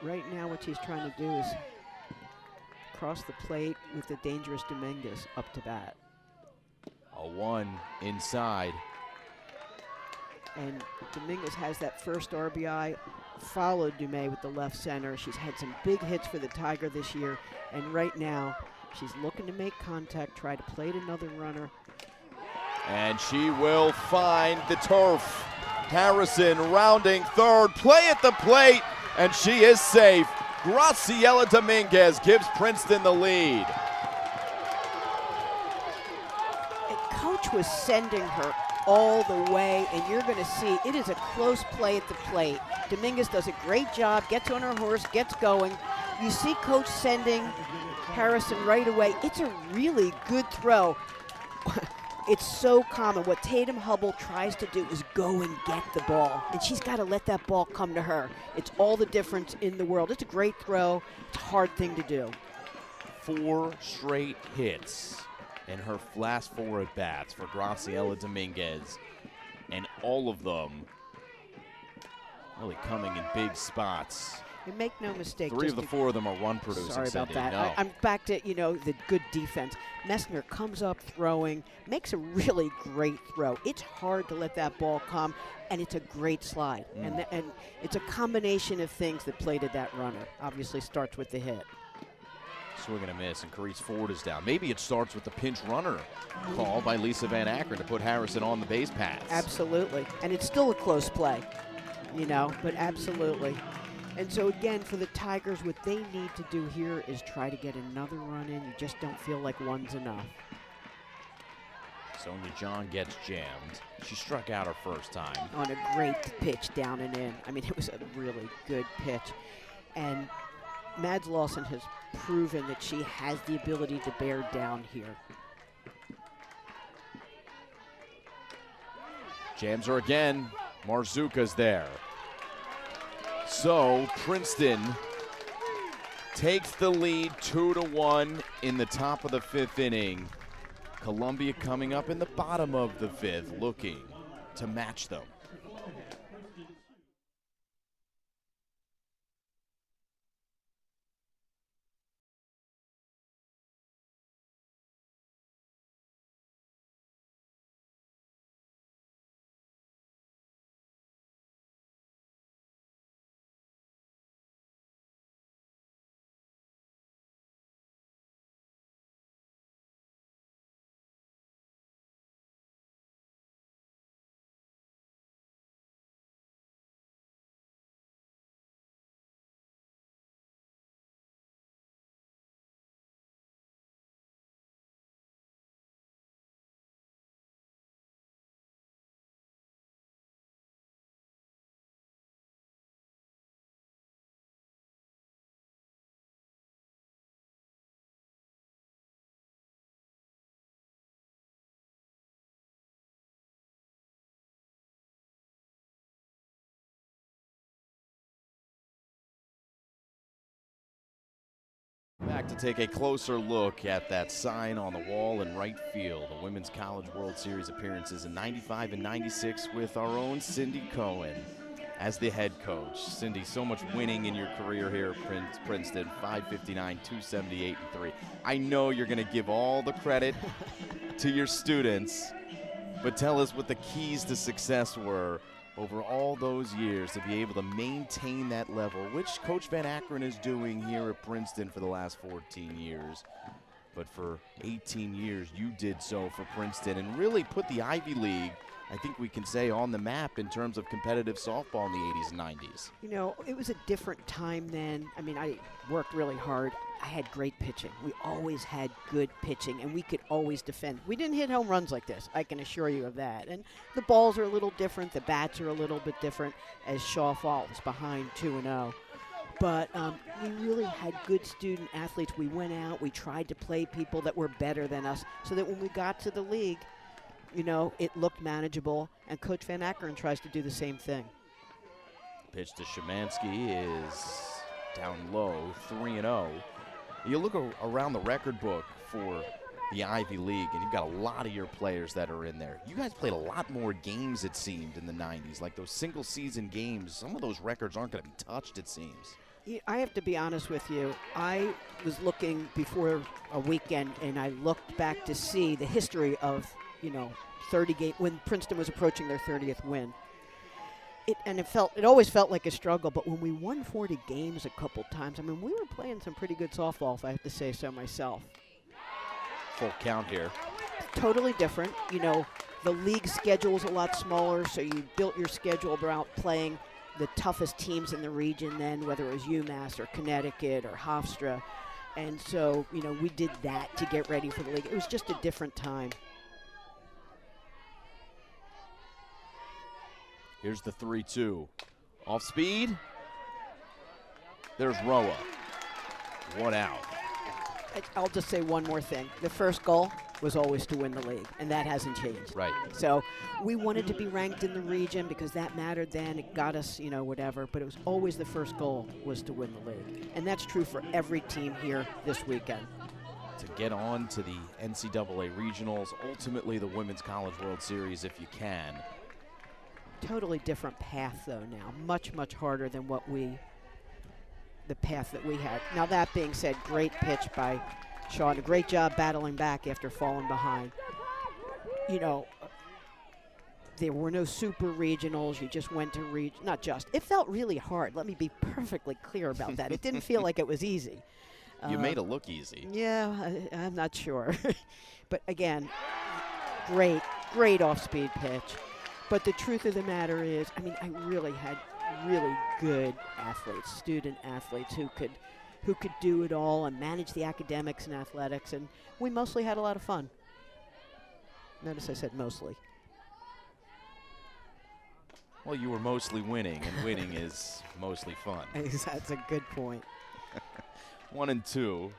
Right now what she's trying to do is cross the plate with the dangerous Dominguez up to bat. A 1 inside. And Dominguez has that first RBI, followed Dumais with the left center. She's had some big hits for the Tiger this year, and right now she's looking to make contact, try to plate another runner. And she will find the turf. Harrison rounding third, play at the plate, and she is safe. Graciela Dominguez gives Princeton the lead. And Coach was sending her all the way, and you're going to see it is a close play at the plate. Dominguez does a great job, gets on her horse, gets going. You see Coach sending Harrison right away. It's a really good throw. It's so common. What Tatum Hubble tries to do is go and get the ball, and she's got to let that ball come to her. It's all the difference in the world. It's a great throw. It's a hard thing to do. 4 straight hits in her last 4 at-bats for Graciela Dominguez, and all of them really coming in big spots. And make no mistake. 3 of the 4 of them are run producing. Sorry about Cindy. that. No. I'm back to, you know, the good defense. Messner comes up throwing, makes a really great throw. It's hard to let that ball come, and it's a great slide. And it's a combination of things that played at that runner. Obviously starts with the hit. Swing and a miss, and Carice Ford is down. Maybe it starts with the pinch runner call by Lisa Van Akron to put Harrison on the base paths. Absolutely. And it's still a close play, you know, but absolutely. And so, again, for the Tigers, what they need to do here is try to get another run in. You just don't feel like one's enough. Sonia John gets jammed. She struck out her first time. On a great pitch down and in. I mean, it was a really good pitch. And Mads Lawson has proven that she has the ability to bear down here. Jams her again. Marzuka's there. So Princeton takes the lead 2-1 in the top of the 5th inning. Columbia coming up in the bottom of the 5th, looking to match them. Back to take a closer look at that sign on the wall in right field. The Women's College World Series appearances in 95 and 96 with our own Cindy Cohen as the head coach. Cindy, so much winning in your career here at Princeton, 559, 278, and 3. I know you're going to give all the credit to your students, but tell us what the keys to success were over all those years to be able to maintain that level, which Coach Van Akron is doing here at Princeton for the last 14 years. But for 18 years, you did so for Princeton and really put the Ivy League, I think we can say, on the map in terms of competitive softball in the 80s and 90s. You know, it was a different time then. I mean, I worked really hard. I had great pitching. We always had good pitching, and we could always defend. We didn't hit home runs like this, I can assure you of that. And the balls are a little different. The bats are a little bit different as Shaw falls behind 2-0. But we really had good student athletes. We went out. We tried to play people that were better than us so that when we got to the league, you know, it looked manageable. And Coach Van Akron tries to do the same thing. Pitch to Szymanski is down low, 3-0. You look around the record book for the Ivy League, and you've got a lot of your players that are in there. You guys played a lot more games, it seemed, in the 90s. Like those single-season games, some of those records aren't going to be touched, it seems. I have to be honest with you. I was looking before a weekend, and I looked back to see the history of, 30 games when Princeton was approaching their 30th win. It always felt like a struggle, but when we won 40 games a couple times, I mean, we were playing some pretty good softball, if I have to say so myself. Full count here. Totally different. The league schedule is a lot smaller, so you built your schedule around playing the toughest teams in the region then, whether it was UMass or Connecticut or Hofstra. And so, we did that to get ready for the league. It was just a different time. Here's the 3-2. Off speed. There's Roa. 1 out. I'll just say one more thing. The first goal was always to win the league, and that hasn't changed. Right. So we wanted to be ranked in the region because that mattered then. It got us, whatever. But it was always the first goal was to win the league. And that's true for every team here this weekend. To get on to the NCAA regionals, ultimately the Women's College World Series if you can. Totally different path, though, now. Much, much harder than the path that we had. Now, that being said, great pitch by Shaw. A great job battling back after falling behind. There were no super regionals. You just went to not just. It felt really hard. Let me be perfectly clear about that. It didn't feel like it was easy. You made it look easy. Yeah, I'm not sure. But, again, great off-speed pitch. But the truth of the matter is, I really had really good athletes, student athletes who could do it all and manage the academics and athletics, and we mostly had a lot of fun. Notice I said mostly. Well, you were mostly winning, and winning is mostly fun. That's a good point. 1-2.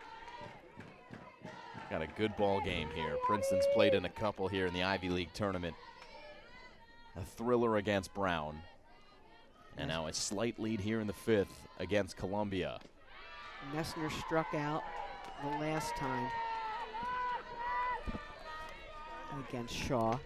Got a good ball game here. Princeton's played in a couple here in the Ivy League tournament. a thriller against Brown. And now a slight lead here in the 5th against Columbia. Messner struck out the last time against Shaw.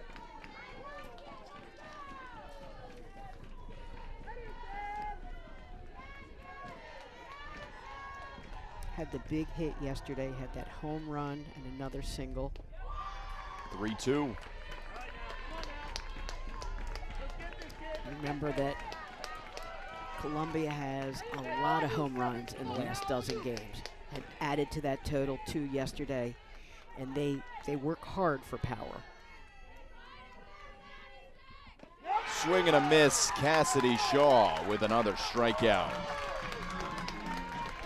Had the big hit yesterday, had that home run and another single. 3-2. Remember that Columbia has a lot of home runs in the last dozen games. Had added to that total 2 yesterday, and they work hard for power. Swing and a miss, Cassidy Shaw with another strikeout.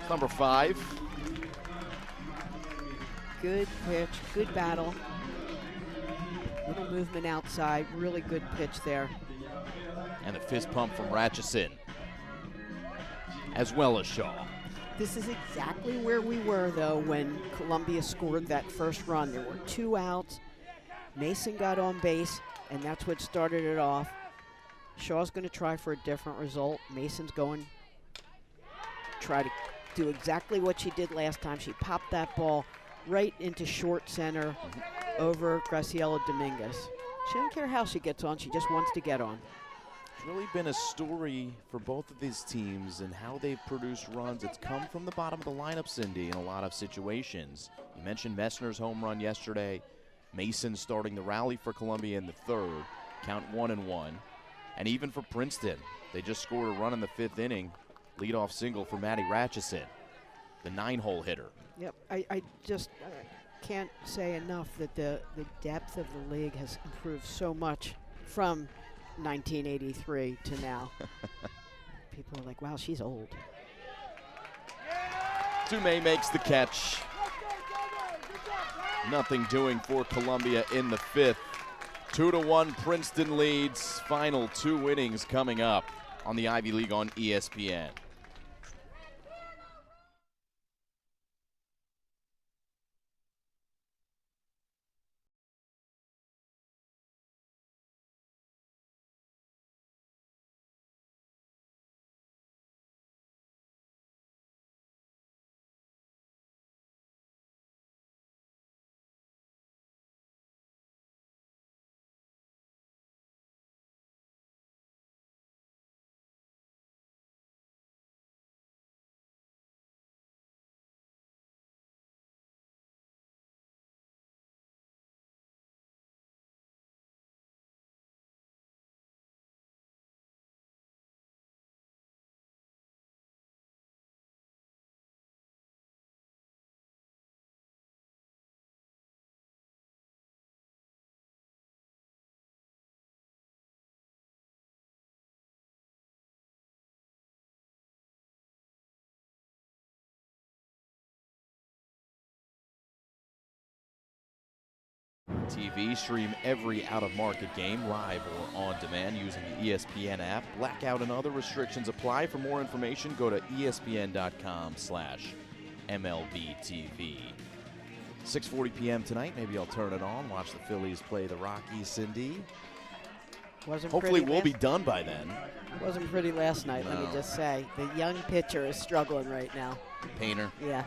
Number 5. Good pitch, good battle. Little movement outside, really good pitch there. And the fist pump from Ratchison, as well as Shaw. This is exactly where we were, though, when Columbia scored that first run. There were 2 outs. Mason got on base, and that's what started it off. Shaw's going to try for a different result. Mason's going to try to do exactly what she did last time. She popped that ball right into short center over Graciela Dominguez. She doesn't care how she gets on. She just wants to get on. It's really been a story for both of these teams and how they've produced runs. It's come from the bottom of the lineup, Cindy, in a lot of situations. You mentioned Messner's home run yesterday. Mason starting the rally for Columbia in the 3rd. Count 1-1. And even for Princeton, they just scored a run in the 5th inning. Leadoff single for Maddie Ratchison, the 9-hole hitter. Yep, I just can't say enough that the depth of the league has improved so much from 1983 to now. People are like, wow, she's old. Dumais makes the catch. Nothing doing for Columbia in the 5th. 2-1 Princeton leads. Final 2 innings coming up on the Ivy League on ESPN. TV, stream every out-of-market game live or on demand using the ESPN app. Blackout and other restrictions apply. For more information, go to espn.com/MLBTV. 6:40 p.m. tonight. Maybe I'll turn it on, watch the Phillies play the Rockies, Cindy. Hopefully we'll be done by then. Wasn't pretty last night, let me just say. The young pitcher is struggling right now. Painter. Yeah.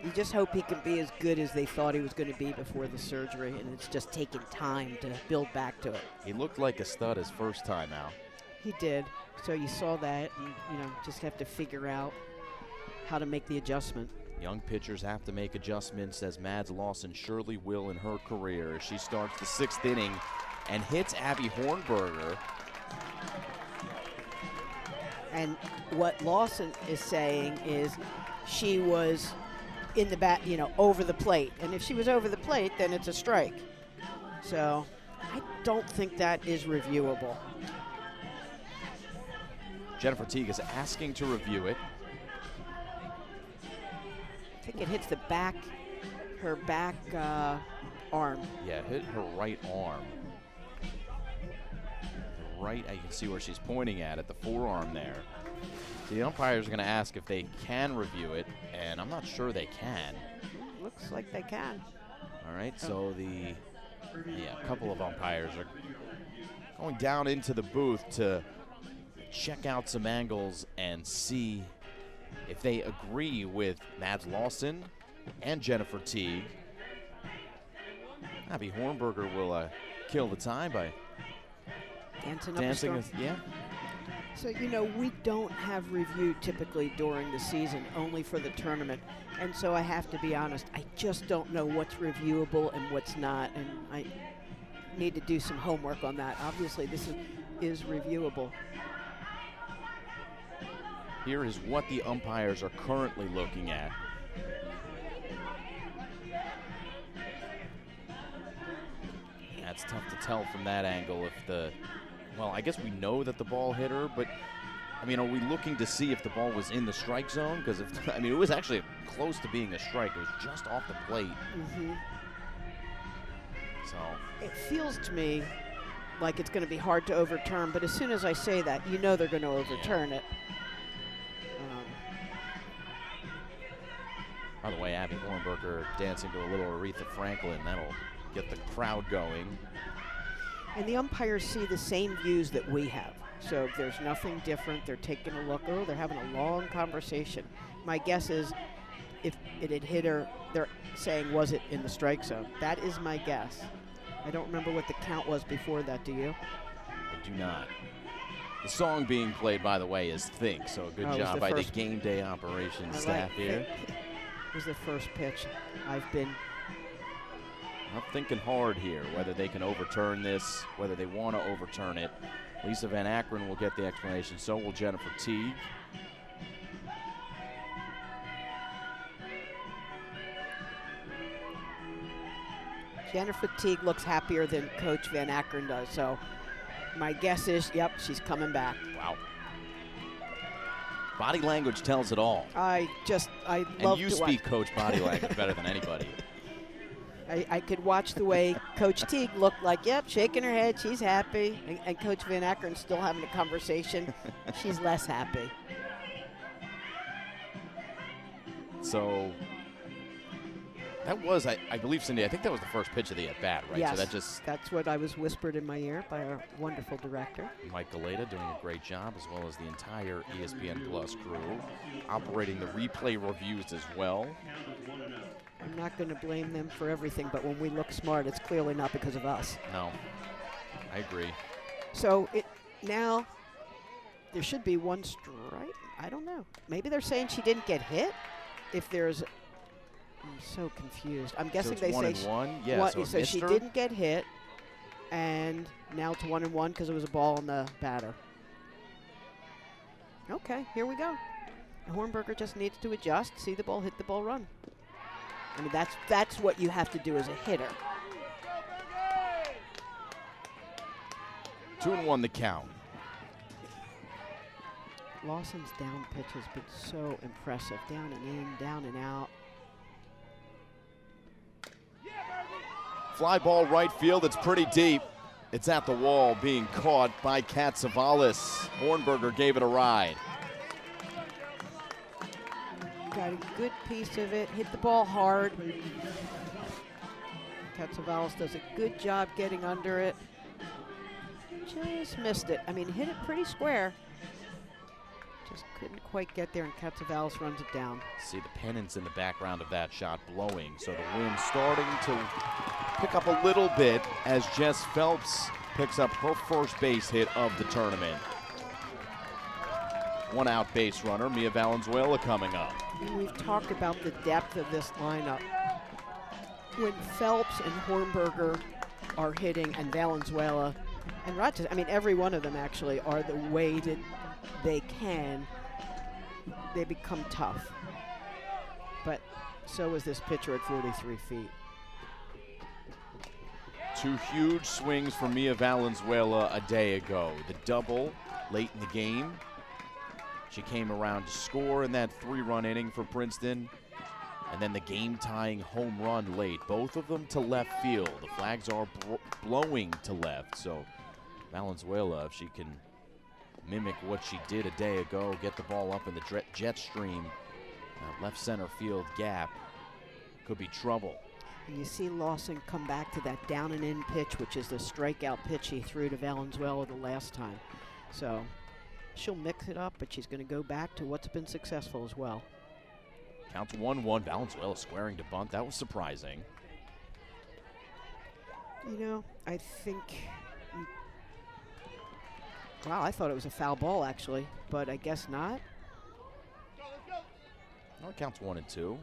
You just hope he can be as good as they thought he was going to be before the surgery, and it's just taking time to build back to it. He looked like a stud his first time out. He did. So you saw that, and just have to figure out how to make the adjustment. Young pitchers have to make adjustments, as Mads Lawson surely will in her career as she starts the 6th inning and hits Abby Hornberger. And what Lawson is saying is she was in the bat, over the plate. And if she was over the plate, then it's a strike. So I don't think that is reviewable. Jennifer Teague is asking to review it. I think it hits her back arm. Yeah, it hit her right arm. Right, you can see where she's pointing at the forearm there. So the umpires are going to ask if they can review it, and I'm not sure they can. Looks like they can. All right, so a couple of umpires are going down into the booth to check out some angles and see if they agree with Mads Lawson and Jennifer Teague. Abby Hornberger will kill the time by dancing. Yeah. So, you know, we don't have review typically during the season, only for the tournament. And so I have to be honest, I just don't know what's reviewable and what's not. And I need to do some homework on that. Obviously, this is reviewable. Here is what the umpires are currently looking at. Yeah, it's tough to tell from that angle if well, I guess we know that the ball hit her, but I mean, are we looking to see if the ball was in the strike zone? Because I mean, it was actually close to being a strike. It was just off the plate. So it feels to me like it's going to be hard to overturn, but as soon as I say that, you know they're going to overturn it. By the way, Abby Hornberger dancing to a little Aretha Franklin. That'll get the crowd going. And the umpires see the same views that we have. So if there's nothing different, they're taking a look. Oh, they're having a long conversation. My guess is if it had hit her, they're saying, was it in the strike zone? That is my guess. I don't remember what the count was before that, do you? I do not. The song being played, by the way, is Think. So a good job by the game day operations staff here. It was the first pitch. I've been thinking hard here, whether they can overturn this, whether they want to overturn it. Lisa Van Akron will get the explanation, so will Jennifer Teague. Jennifer Teague looks happier than Coach Van Akron does, so my guess is, yep, she's coming back. Wow. Body language tells it all. I love to watch. And you speak Coach body language better than anybody. I could watch the way Coach Teague looked like, yep, shaking her head, she's happy. And Coach Van Akron still having a conversation. She's less happy. So that was, I believe, Cindy, I think that was the first pitch of the at-bat, right? Yes, so that's what I was whispered in my ear by our wonderful director. Mike Galeta doing a great job, as well as the entire ESPN Plus crew, operating the replay reviews as well. I'm not going to blame them for everything, but when we look smart, it's clearly not because of us. No, I agree. So now there should be one strike. I don't know. Maybe they're saying she didn't get hit. If there's, I'm so confused. I'm guessing so they say 1-1. Yeah, so she didn't get hit, and now it's 1-1 because it was a ball on the batter. Okay, here we go. Hornberger just needs to adjust, see the ball hit the ball, run. I mean, that's what you have to do as a hitter. 2-1 the count. Lawson's down pitch has been so impressive. Down and in, down and out. Fly ball right field, it's pretty deep. It's at the wall, being caught by Katsavalis. Hornberger gave it a ride. Got a good piece of it, hit the ball hard. Katsavalis does a good job getting under it. Just missed it. I mean, hit it pretty square. Just couldn't quite get there, and Katsavalis runs it down. See the pennants in the background of that shot blowing, so the wind starting to pick up a little bit as Jess Phelps picks up her first base hit of the tournament. One out base runner, Mia Valenzuela coming up. And we've talked about the depth of this lineup. When Phelps and Hornberger are hitting, and Valenzuela and Rochester, I mean, every one of them actually are the way that they can, they become tough. But so is this pitcher at 43 feet. Two huge swings for Mia Valenzuela a day ago. The double late in the game. She came around to score in that 3-run inning for Princeton. And then the game-tying home run late. Both of them to left field. The flags are blowing to left. So Valenzuela, if she can mimic what she did a day ago, get the ball up in the jet stream, left center field gap, could be trouble. And you see Lawson come back to that down and in pitch, which is the strikeout pitch he threw to Valenzuela the last time. So she'll mix it up, but she's going to go back to what's been successful as well. Counts 1-1. Valenzuela squaring to bunt. That was surprising. You know, I think, wow, I thought it was a foul ball actually, but I guess not. Well, it counts 1-2.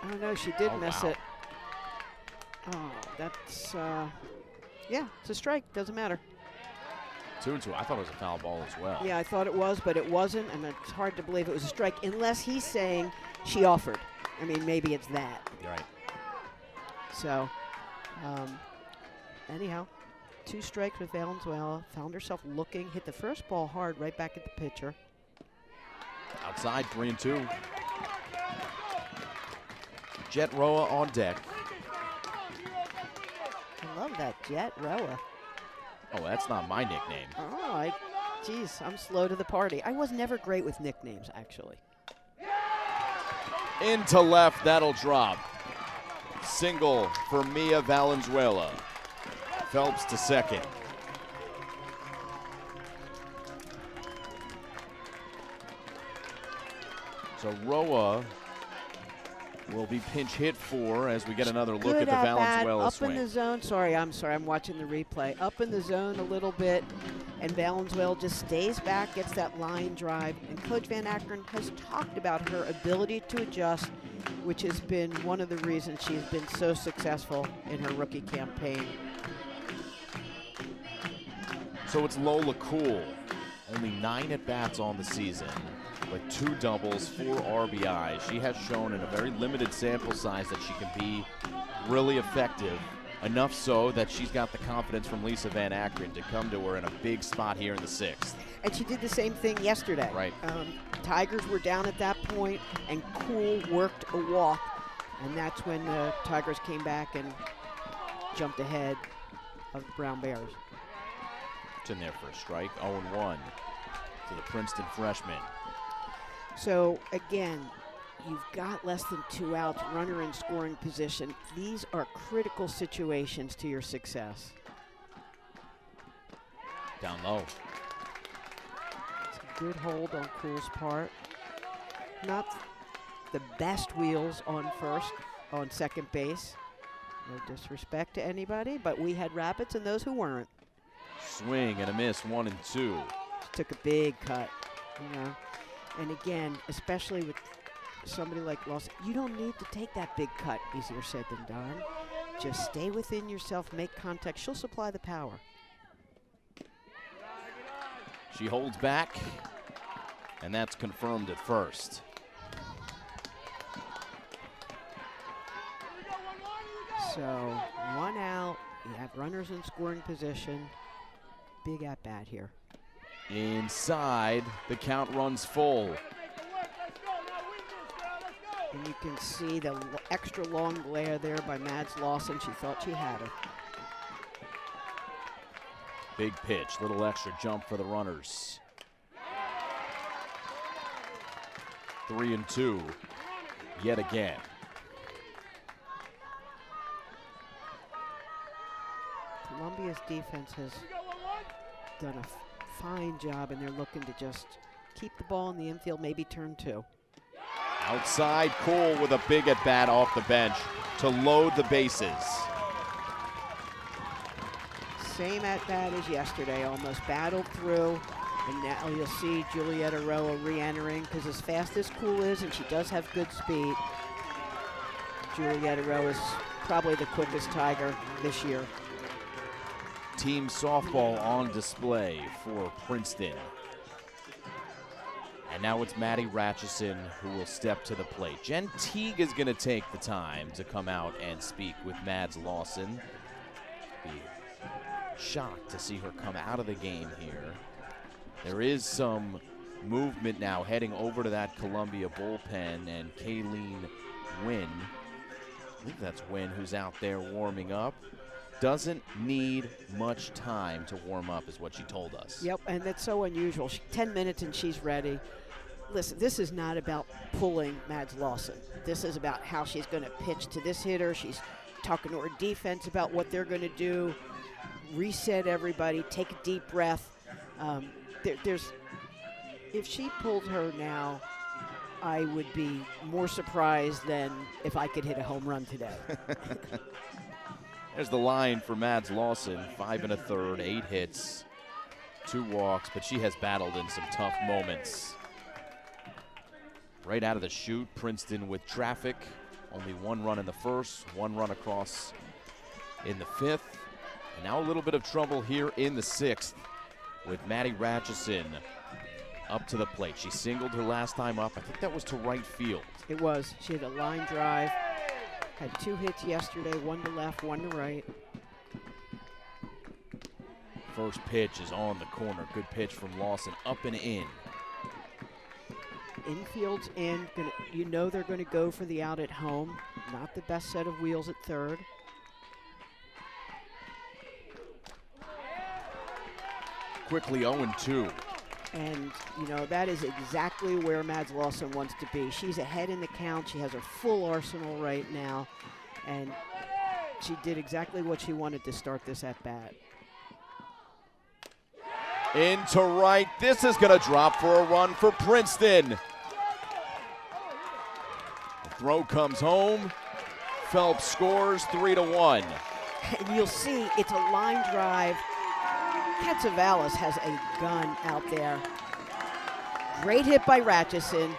I don't know, she did miss wow. it. Oh, that's, yeah, it's a strike, doesn't matter. 2-2. I thought it was a foul ball as well. Yeah, I thought it was, but it wasn't, and it's hard to believe it was a strike unless he's saying she offered. I mean, maybe it's that. You're right. So, anyhow, 2 strikes with Valenzuela. Found herself looking, hit the first ball hard right back at the pitcher. Outside, 3-2. Jet Roa on deck. I love that, Jet Roa. Oh, that's not my nickname. Oh, geez, I'm slow to the party. I was never great with nicknames, actually. Into left, that'll drop. Single for Mia Valenzuela. Phelps to second. So Roa will be pinch hit for as we get another look at the Valenzuela swing. Up in the zone. I'm watching the replay. Up in the zone a little bit, and Valenzuela just stays back, gets that line drive. And Coach Van Akron has talked about her ability to adjust, which has been one of the reasons she's been so successful in her rookie campaign. So it's Lola Cool. Only 9 at-bats on the season, with 2 doubles, 4 RBIs. She has shown in a very limited sample size that she can be really effective, enough so that she's got the confidence from Lisa Van Akron to come to her in a big spot here in the 6th. And she did the same thing yesterday. Right. Tigers were down at that point, and Cool worked a walk, and that's when the Tigers came back and jumped ahead of the Brown Bears. It's in there for a strike, 0-1 to the Princeton freshman. So, again, you've got less than 2 outs, runner in scoring position. These are critical situations to your success. Down low. It's a good hold on Cool's part. Not the best wheels on second base. No disrespect to anybody, but we had rabbits and those who weren't. Swing and a miss, 1-2. She took a big cut, you know. And again, especially with somebody like Lawson, you don't need to take that big cut. Easier said than done. Just stay within yourself, make contact. She'll supply the power. She holds back, and that's confirmed at first. So 1 out, you have runners in scoring position. Big at bat here. Inside, the count runs full. And you can see the extra long glare there by Mads Lawson. She thought she had her. Big pitch, little extra jump for the runners. 3-2, yet again. Columbia's defense has done a fine job, and they're looking to just keep the ball in the infield, maybe turn 2. Outside, Cole with a big at-bat off the bench to load the bases. Same at-bat as yesterday, almost battled through, and now you'll see Julietta Roa re-entering, because as fast as Cool is, and she does have good speed, Julietta Roa is probably the quickest Tiger this year. Team softball on display for Princeton. And now it's Maddie Ratchison who will step to the plate. Jen Teague is going to take the time to come out and speak with Mads Lawson. Be shocked to see her come out of the game here. There is some movement now heading over to that Columbia bullpen, and Kayleen Wynn, I believe that's Wynn who's out there warming up. Doesn't need much time to warm up is what she told us. Yep, and that's so unusual. 10 minutes and she's ready. listen, this is not about pulling Mads Lawson. This is about how she's going to pitch to this hitter. She's talking to her defense about what they're going to do, reset everybody, take a deep breath. If she pulled her now, I would be more surprised than if I could hit a home run today. There's the line for Mads Lawson, 5 1/3, 8 hits, 2 walks, but she has battled in some tough moments. Right out of the chute, Princeton with traffic. Only 1 run in the first, 1 run across in the 5th. And now a little bit of trouble here in the 6th with Maddie Ratchison up to the plate. She singled her last time up. I think that was to right field. It was. She had a line drive. Had 2 hits yesterday, 1 to left, 1 to right. First pitch is on the corner. Good pitch from Lawson, up and in. Infield's in. You know they're going to go for the out at home. Not the best set of wheels at third. Quickly 0-2. And, you know, that is exactly where Mads Lawson wants to be. She's ahead in the count. She has her full arsenal right now. And she did exactly what she wanted to start this at-bat. Into right. This is going to drop for a run for Princeton. The throw comes home. Phelps scores 3-1. And you'll see it's a line drive. Katsavalis has a gun out there. Great hit by Ratchison.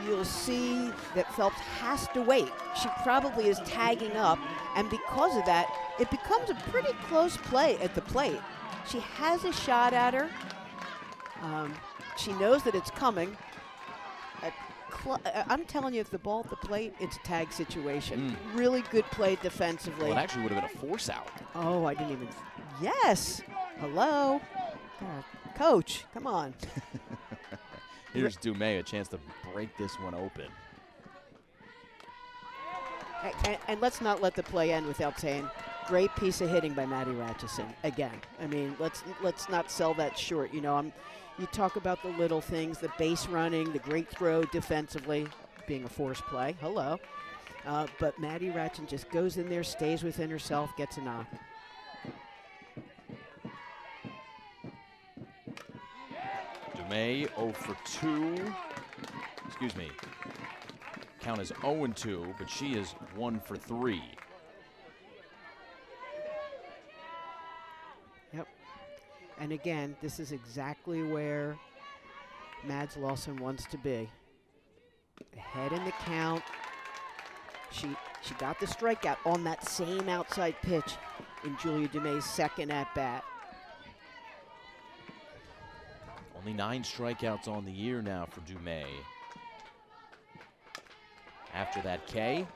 You'll see that Phelps has to wait. She probably is tagging up, and because of that, it becomes a pretty close play at the plate. She has a shot at her. She knows that it's coming. I'm telling you, if the ball at the plate, it's a tag situation. Really good play defensively. Well, it actually would have been a force out. Oh, I didn't even. Yes. Hello. Coach, come on. Here's Dumais, a chance to break this one open. And let's not let the play end without saying, great piece of hitting by Maddie Ratchison. Again, I mean, let's not sell that short. You know, you talk about the little things, the base running, the great throw defensively, being a force play. Hello. But Maddie Ratchison just goes in there, stays within herself, gets a knock. Dumais 0 for 2. Excuse me. Count is 0-2, but she is 1 for 3. Yep. And again, this is exactly where Mads Lawson wants to be. Ahead in the count. She got the strikeout on that same outside pitch in Julia Dumais' second at-bat. Only 9 strikeouts on the year now for Dumais. After that K.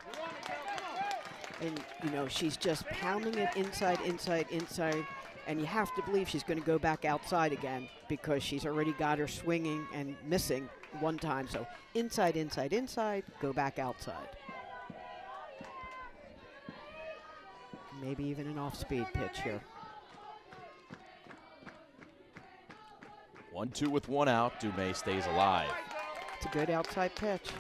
And, you know, she's just pounding it inside, inside, inside. And you have to believe she's going to go back outside again because she's already got her swinging and missing one time. So inside, inside, inside, go back outside. Maybe even an off-speed pitch here. 1-2 with 1 out. Dumais stays alive. It's a good outside pitch.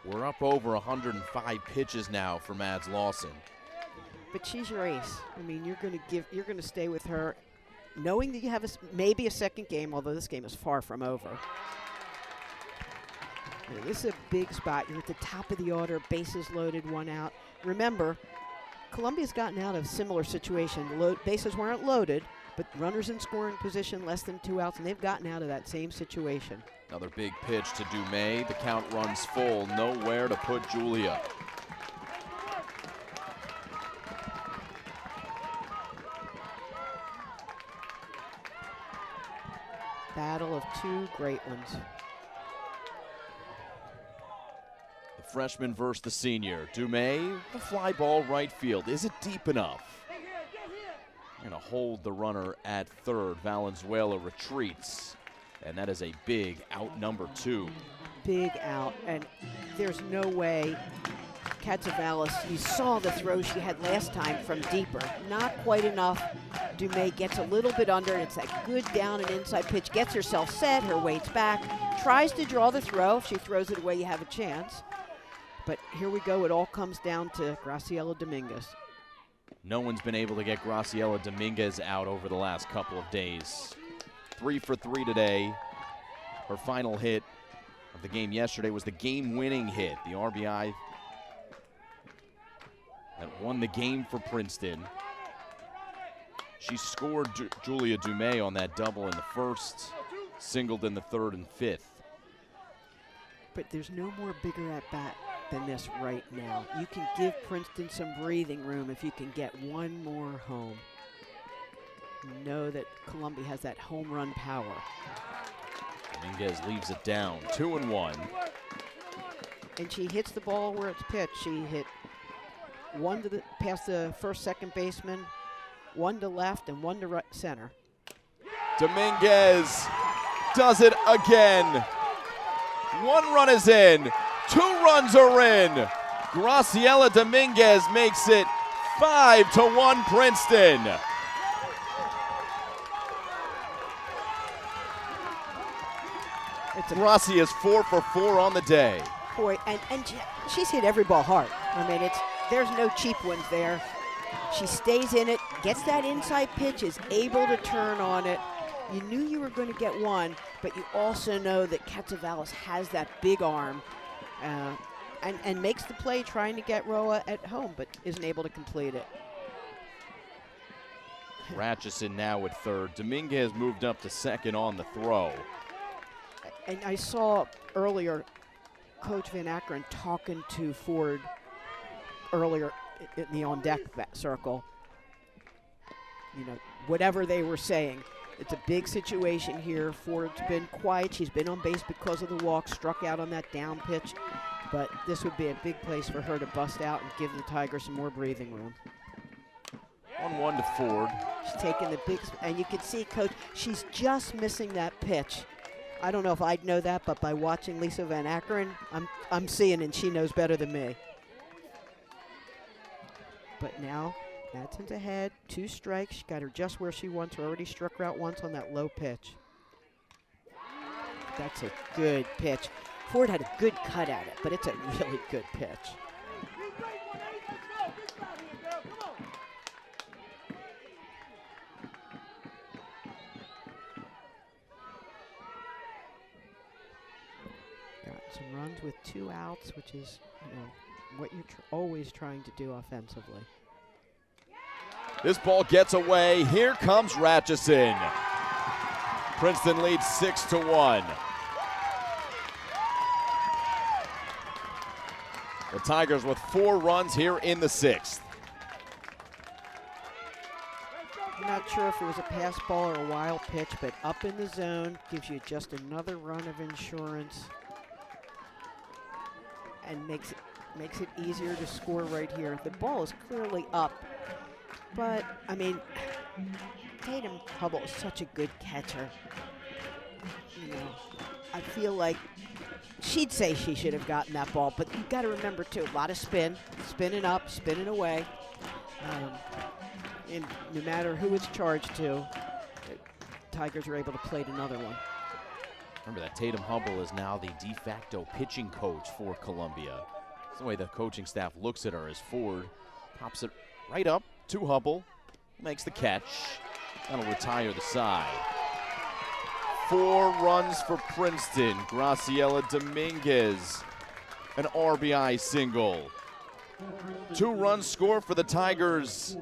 We're up over 105 pitches now for Mads Lawson. But she's your ace. I mean, you're going to stay with her, knowing that you have maybe a second game, although this game is far from over. You know, this is a big spot. You're at the top of the order, bases loaded, 1 out. Remember, Columbia's gotten out of a similar situation. Bases weren't loaded, but runners in scoring position, less than 2 outs, and they've gotten out of that same situation. Another big pitch to Dumais. The count runs full. Nowhere to put Julia. Battle of 2 great ones. The freshman versus the senior. Dumais, the fly ball right field. Is it deep enough? Going to hold the runner at third. Valenzuela retreats. And that is a big out, number 2. Big out, and there's no way Katsavalis, you saw the throw she had last time from deeper. Not quite enough Dumais gets a little bit under, and it's that good down and inside pitch. Gets herself set, her weight's back, tries to draw the throw. If she throws it away, you have a chance. But here we go. It all comes down to Graciela Dominguez. No one's been able to get Graciela Dominguez out over the last couple of days. 3 for 3 today. Her final hit of the game yesterday was the game-winning hit, the RBI that won the game for Princeton. She scored Julia Dumais on that double in the first, singled in the third and fifth. But there's no more bigger at-bat than this right now. You can give Princeton some breathing room if you can get one more home. You know that Columbia has that home run power. Dominguez leaves it down, 2-1. And she hits the ball where it's pitched. She hit one to the past the first, second baseman, one to left, and one to right center. Dominguez does it again. 1 run is in, 2 runs are in. Graciela Dominguez makes it 5-1 Princeton. Gracia is 4 for 4 on the day. Boy, and she's hit every ball hard. I mean, there's no cheap ones there. She stays in it, gets that inside pitch, is able to turn on it. You knew you were going to get one, but you also know that Katsavalis has that big arm and makes the play trying to get Roa at home, but isn't able to complete it. Ratchison now at third. Dominguez moved up to second on the throw. And I saw earlier Coach Van Ackeren talking to Ford earlier in the on-deck circle. You know, whatever they were saying, it's a big situation here. Ford's been quiet. She's been on base because of the walk, struck out on that down pitch. But this would be a big place for her to bust out and give the Tigers some more breathing room. 1-1 to Ford. She's taking the big, and you can see, Coach, she's just missing that pitch. I don't know if I'd know that, but by watching Lisa Van Ackeren, I'm seeing, and she knows better than me. But now, Madsen's ahead, 2 strikes. She got her just where she wants her. Already struck her out once on that low pitch. That's a good pitch. Ford had a good cut at it, but it's a really good pitch. Got some runs with 2 outs, which is, you know, what you're always trying to do offensively. This ball gets away. Here comes Ratchison. Princeton leads 6-1. The Tigers with 4 runs here in the 6th. I'm not sure if it was a pass ball or a wild pitch, but up in the zone gives you just another run of insurance and makes it easier to score right here. The ball is clearly up, but I mean, Tatum Hubble is such a good catcher. You know, I feel like she'd say she should have gotten that ball, but you've got to remember too, a lot of spinning up, spinning away. And no matter who it's charged to, the Tigers are able to plate another one. Remember that Tatum Hubble is now the de facto pitching coach for Columbia. That's the way the coaching staff looks at her as Ford pops it right up to Hubble, makes the catch, that'll retire the side. 4 runs for Princeton. Graciela Dominguez, an RBI single. 2 runs scored for the Tigers.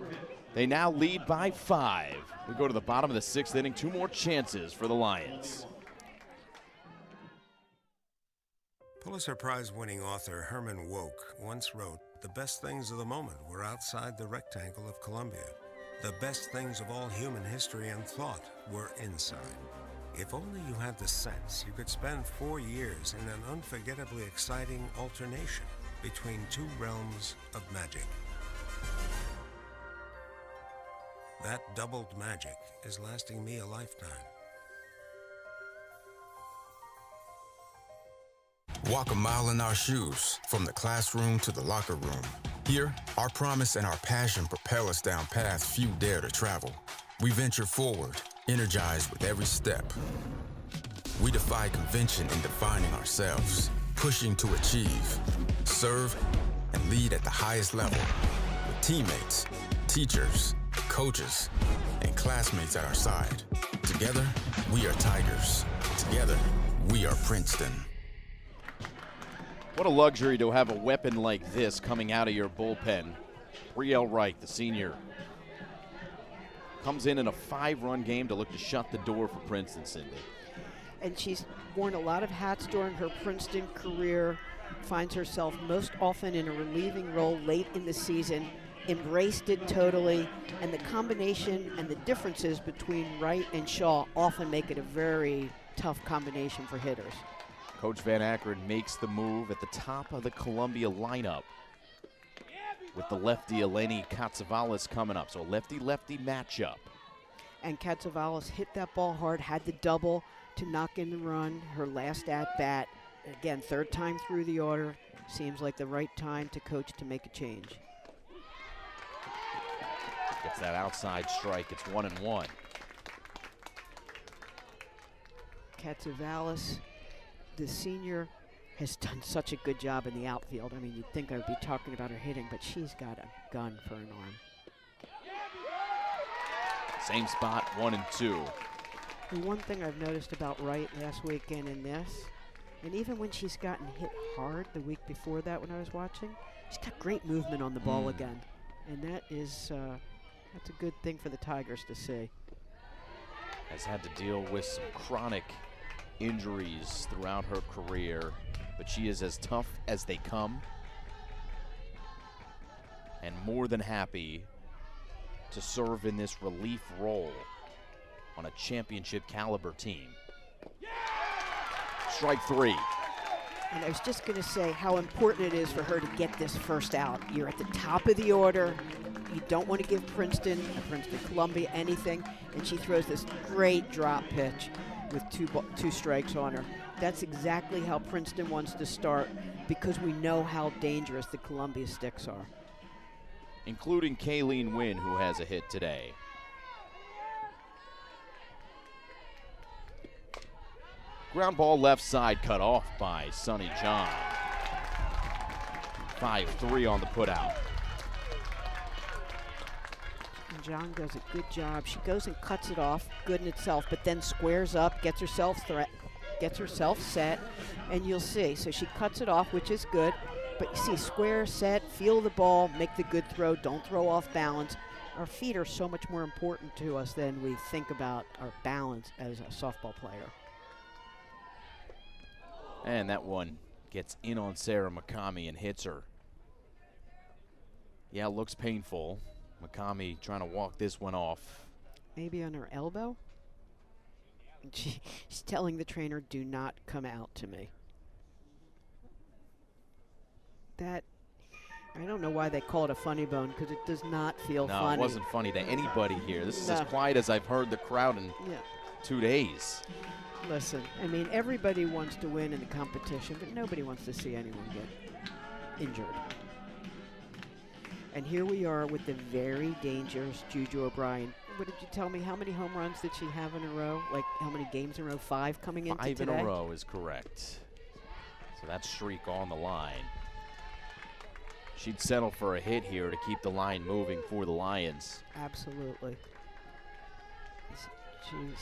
They now lead by 5. We go to the bottom of the 6th inning. 2 more chances for the Lions. Pulitzer Prize-winning author Herman Wouk once wrote, "The best things of the moment were outside the rectangle of Columbia. The best things of all human history and thought were inside." If only you had the sense, you could spend 4 years in an unforgettably exciting alternation between 2 realms of magic. That doubled magic is lasting me a lifetime. Walk a mile in our shoes, from the classroom to the locker room. Here, our promise and our passion propel us down paths few dare to travel. We venture forward, energized with every step. We defy convention in defining ourselves, pushing to achieve, serve, and lead at the highest level with teammates, teachers, coaches, and classmates at our side. Together, we are Tigers. Together, we are Princeton. What a luxury to have a weapon like this coming out of your bullpen. Brielle Wright, the senior, comes in a 5-run game to look to shut the door for Princeton, Cindy. And she's worn a lot of hats during her Princeton career, finds herself most often in a relieving role late in the season, embraced it totally, and the combination and the differences between Wright and Shaw often make it a very tough combination for hitters. Coach Van Akkeren makes the move at the top of the Columbia lineup with the lefty Eleni Katsavalis coming up. So a lefty-lefty matchup. And Katsavalis hit that ball hard, had the double to knock in the run, her last at-bat. Again, third time through the order. Seems like the right time to coach to make a change. Gets that outside strike. It's 1-1. Katsavalis, the senior, has done such a good job in the outfield. I mean, you'd think I would be talking about her hitting, but she's got a gun for an arm. Same spot, 1-2. The one thing I've noticed about Wright last weekend in this, and even when she's gotten hit hard the week before that when I was watching, she's got great movement on the ball again. And that is, that's a good thing for the Tigers to see. Has had to deal with some chronic injuries throughout her career, but she is as tough as they come and more than happy to serve in this relief role on a championship caliber team. Strike 3. And I was just going to say how important it is for her to get this first out. You're at the top of the order. You don't want to give Princeton Columbia anything, and she throws this great drop pitch with two strikes on her. That's exactly how Princeton wants to start because we know how dangerous the Columbia sticks are. Including Kayleen Wynn, who has a hit today. Ground ball left side cut off by Sonny John. 5-3 on the putout. And John does a good job. She goes and cuts it off, good in itself, but then squares up, gets herself set, and you'll see. So she cuts it off, which is good, but you see square, set, feel the ball, make the good throw, don't throw off balance. Our feet are so much more important to us than we think about our balance as a softball player. And that one gets in on Sarah McCamey and hits her. Yeah, it looks painful. McCamey trying to walk this one off. Maybe on her elbow? And she's telling the trainer, do not come out to me. That, I don't know why they call it a funny bone, because it does not feel funny. No, it wasn't funny to anybody here. This is as quiet as I've heard the crowd in 2 days. Listen, I mean, everybody wants to win in the competition, but nobody wants to see anyone get injured. And here we are with the very dangerous Juju O'Brien. What did you tell me? How many home runs did she have in a row? Like, how many games in a row? 5 coming into today? 5 in a row is correct. So that streak on the line. She'd settle for a hit here to keep the line moving for the Lions. Absolutely. She's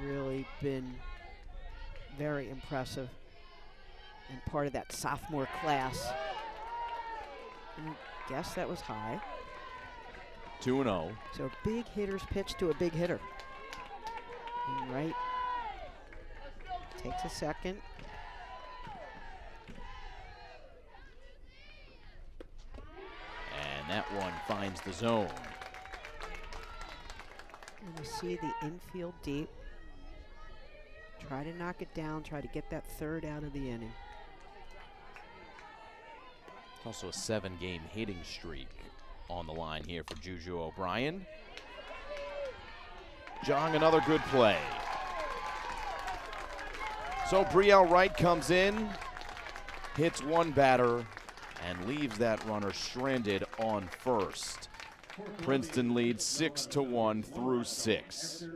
really been very impressive and part of that sophomore class. And I guess that was high. 2-0. So big hitter's pitch to a big hitter. And Wright takes a second. And that one finds the zone. And you see the infield deep. Try to knock it down, try to get that third out of the inning. It's also a 7-game hitting streak on the line here for Juju O'Brien. Jong, another good play. So Brielle Wright comes in, hits one batter, and leaves that runner stranded on first. Princeton leads 6-1 through 6.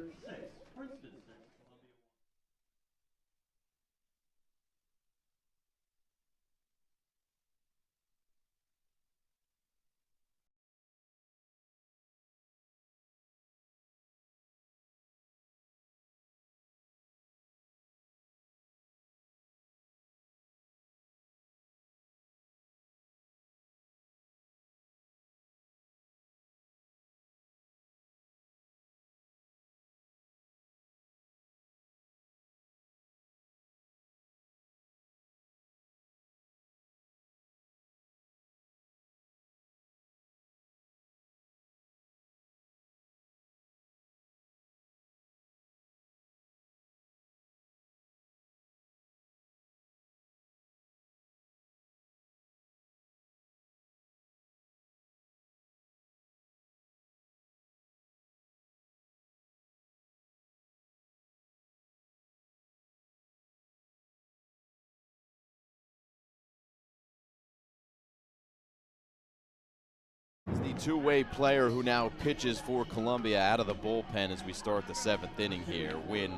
The two-way player who now pitches for Columbia out of the bullpen as we start the 7th inning here. Win,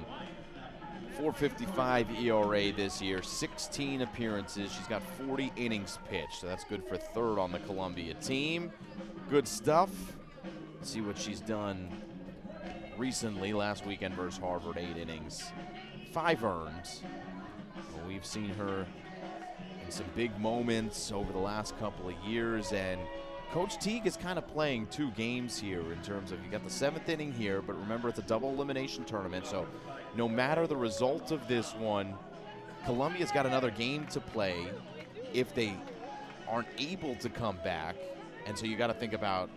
4.55 ERA this year, 16 appearances. She's got 40 innings pitched, so that's good for 3rd on the Columbia team. Good stuff. Let's see what she's done recently. Last weekend versus Harvard, 8 innings, 5 earned. Well, we've seen her in some big moments over the last couple of years, and Coach Teague is kind of playing 2 games here in terms of you got the 7th inning here, but remember it's a double elimination tournament, so no matter the result of this one, Columbia's got another game to play if they aren't able to come back, and so you got to think about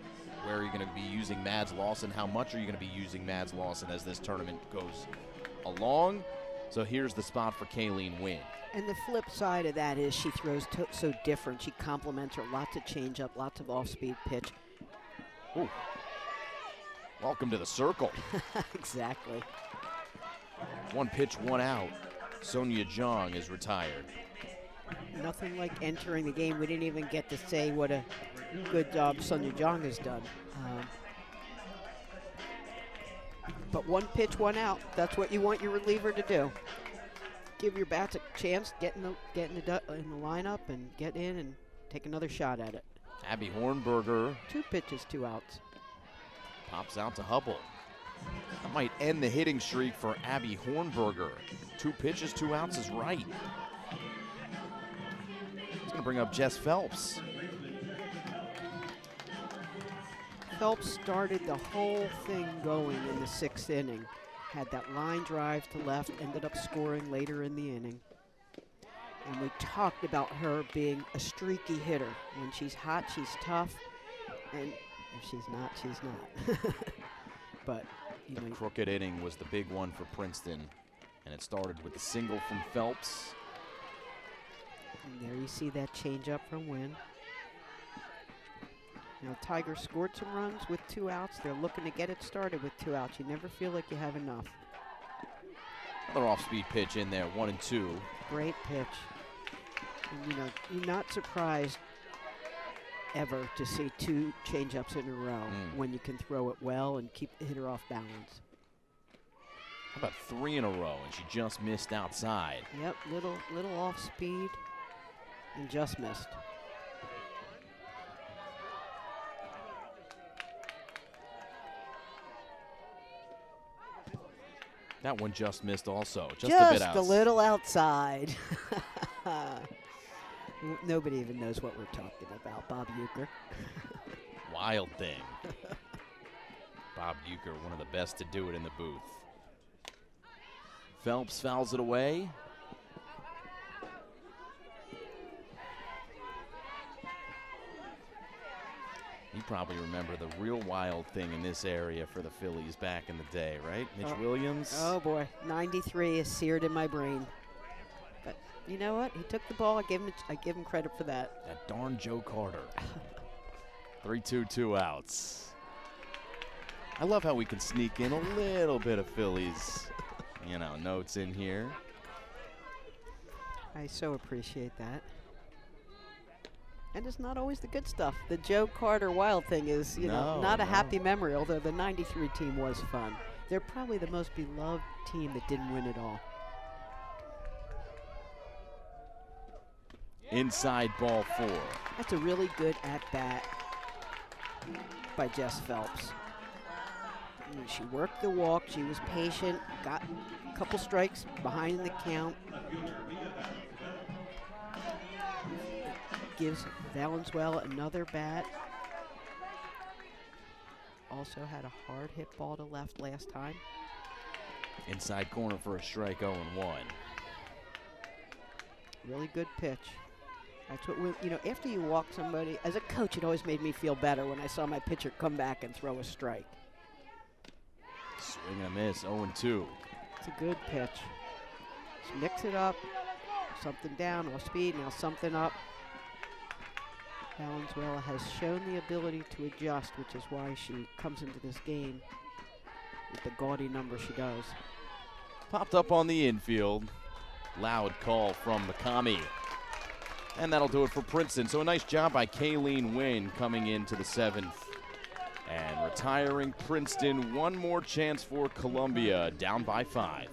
where you're going to be using Mads Lawson, how much are you going to be using Mads Lawson as this tournament goes along. So here's the spot for Kayleen Wynn. And the flip side of that is she throws so different. She complements her. Lots of changeup, lots of off-speed pitch. Ooh. Welcome to the circle. Exactly. 1 pitch, 1 out. Sonia Jong is retired. Nothing like entering the game. We didn't even get to say what a good job Sonia Jong has done. But 1 pitch, 1 out. That's what you want your reliever to do. Give your bats a chance, get in the lineup and get in and take another shot at it. Abby Hornberger. 2 pitches, 2 outs. Pops out to Hubble. That might end the hitting streak for Abby Hornberger. 2 pitches, 2 outs is right. It's going to bring up Jess Phelps. Phelps started the whole thing going in the 6th inning. Had that line drive to left, ended up scoring later in the inning. And we talked about her being a streaky hitter. When she's hot, she's tough. And if she's not, she's not. But, you know. The crooked inning was the big one for Princeton. And it started with a single from Phelps. And there you see that changeup from Wynn. Now, Tigers scored some runs with 2 outs. They're looking to get it started with 2 outs. You never feel like you have enough. Another off-speed pitch in there, 1 and 2. Great pitch. And, you know, you're not surprised ever to see 2 changeups in a row when you can throw it well and keep the hitter off balance. How about 3 in a row, and she just missed outside. Yep, little off-speed and just missed. That one just missed also. Just a bit outside. A little outside. Nobody even knows what we're talking about. Bob Euchre. Wild thing. Bob Euchre, one of the best to do it in the booth. Phelps fouls it away. You probably remember the real wild thing in this area for the Phillies back in the day, right? Mitch Williams. Oh, boy. 93 is seared in my brain. But you know what? He took the ball. I give him credit for that. That darn Joe Carter. 3-2, 2 outs. I love how we can sneak in a little bit of Phillies, you know, notes in here. I so appreciate that. And it's not always the good stuff. The Joe Carter Wild thing is, not a happy memory, although the 93 team was fun. They're probably the most beloved team that didn't win it all. Inside ball 4. That's a really good at-bat by Jess Phelps. She worked the walk, she was patient, got a couple strikes behind the count. Gives Valenzuela another bat. Also had a hard hit ball to left last time. Inside corner for a strike, 0-1. Really good pitch. That's what after you walk somebody, as a coach, it always made me feel better when I saw my pitcher come back and throw a strike. Swing and a miss, 0-2. It's a good pitch. Just mix it up. Something down, off speed, now something up. Valenzuela has shown the ability to adjust, which is why she comes into this game with the gaudy number she does. Popped up on the infield. Loud call from McCamey. And that'll do it for Princeton. So a nice job by Kayleen Wynn coming into the 7th. And retiring Princeton. One more chance for Columbia, down by 5.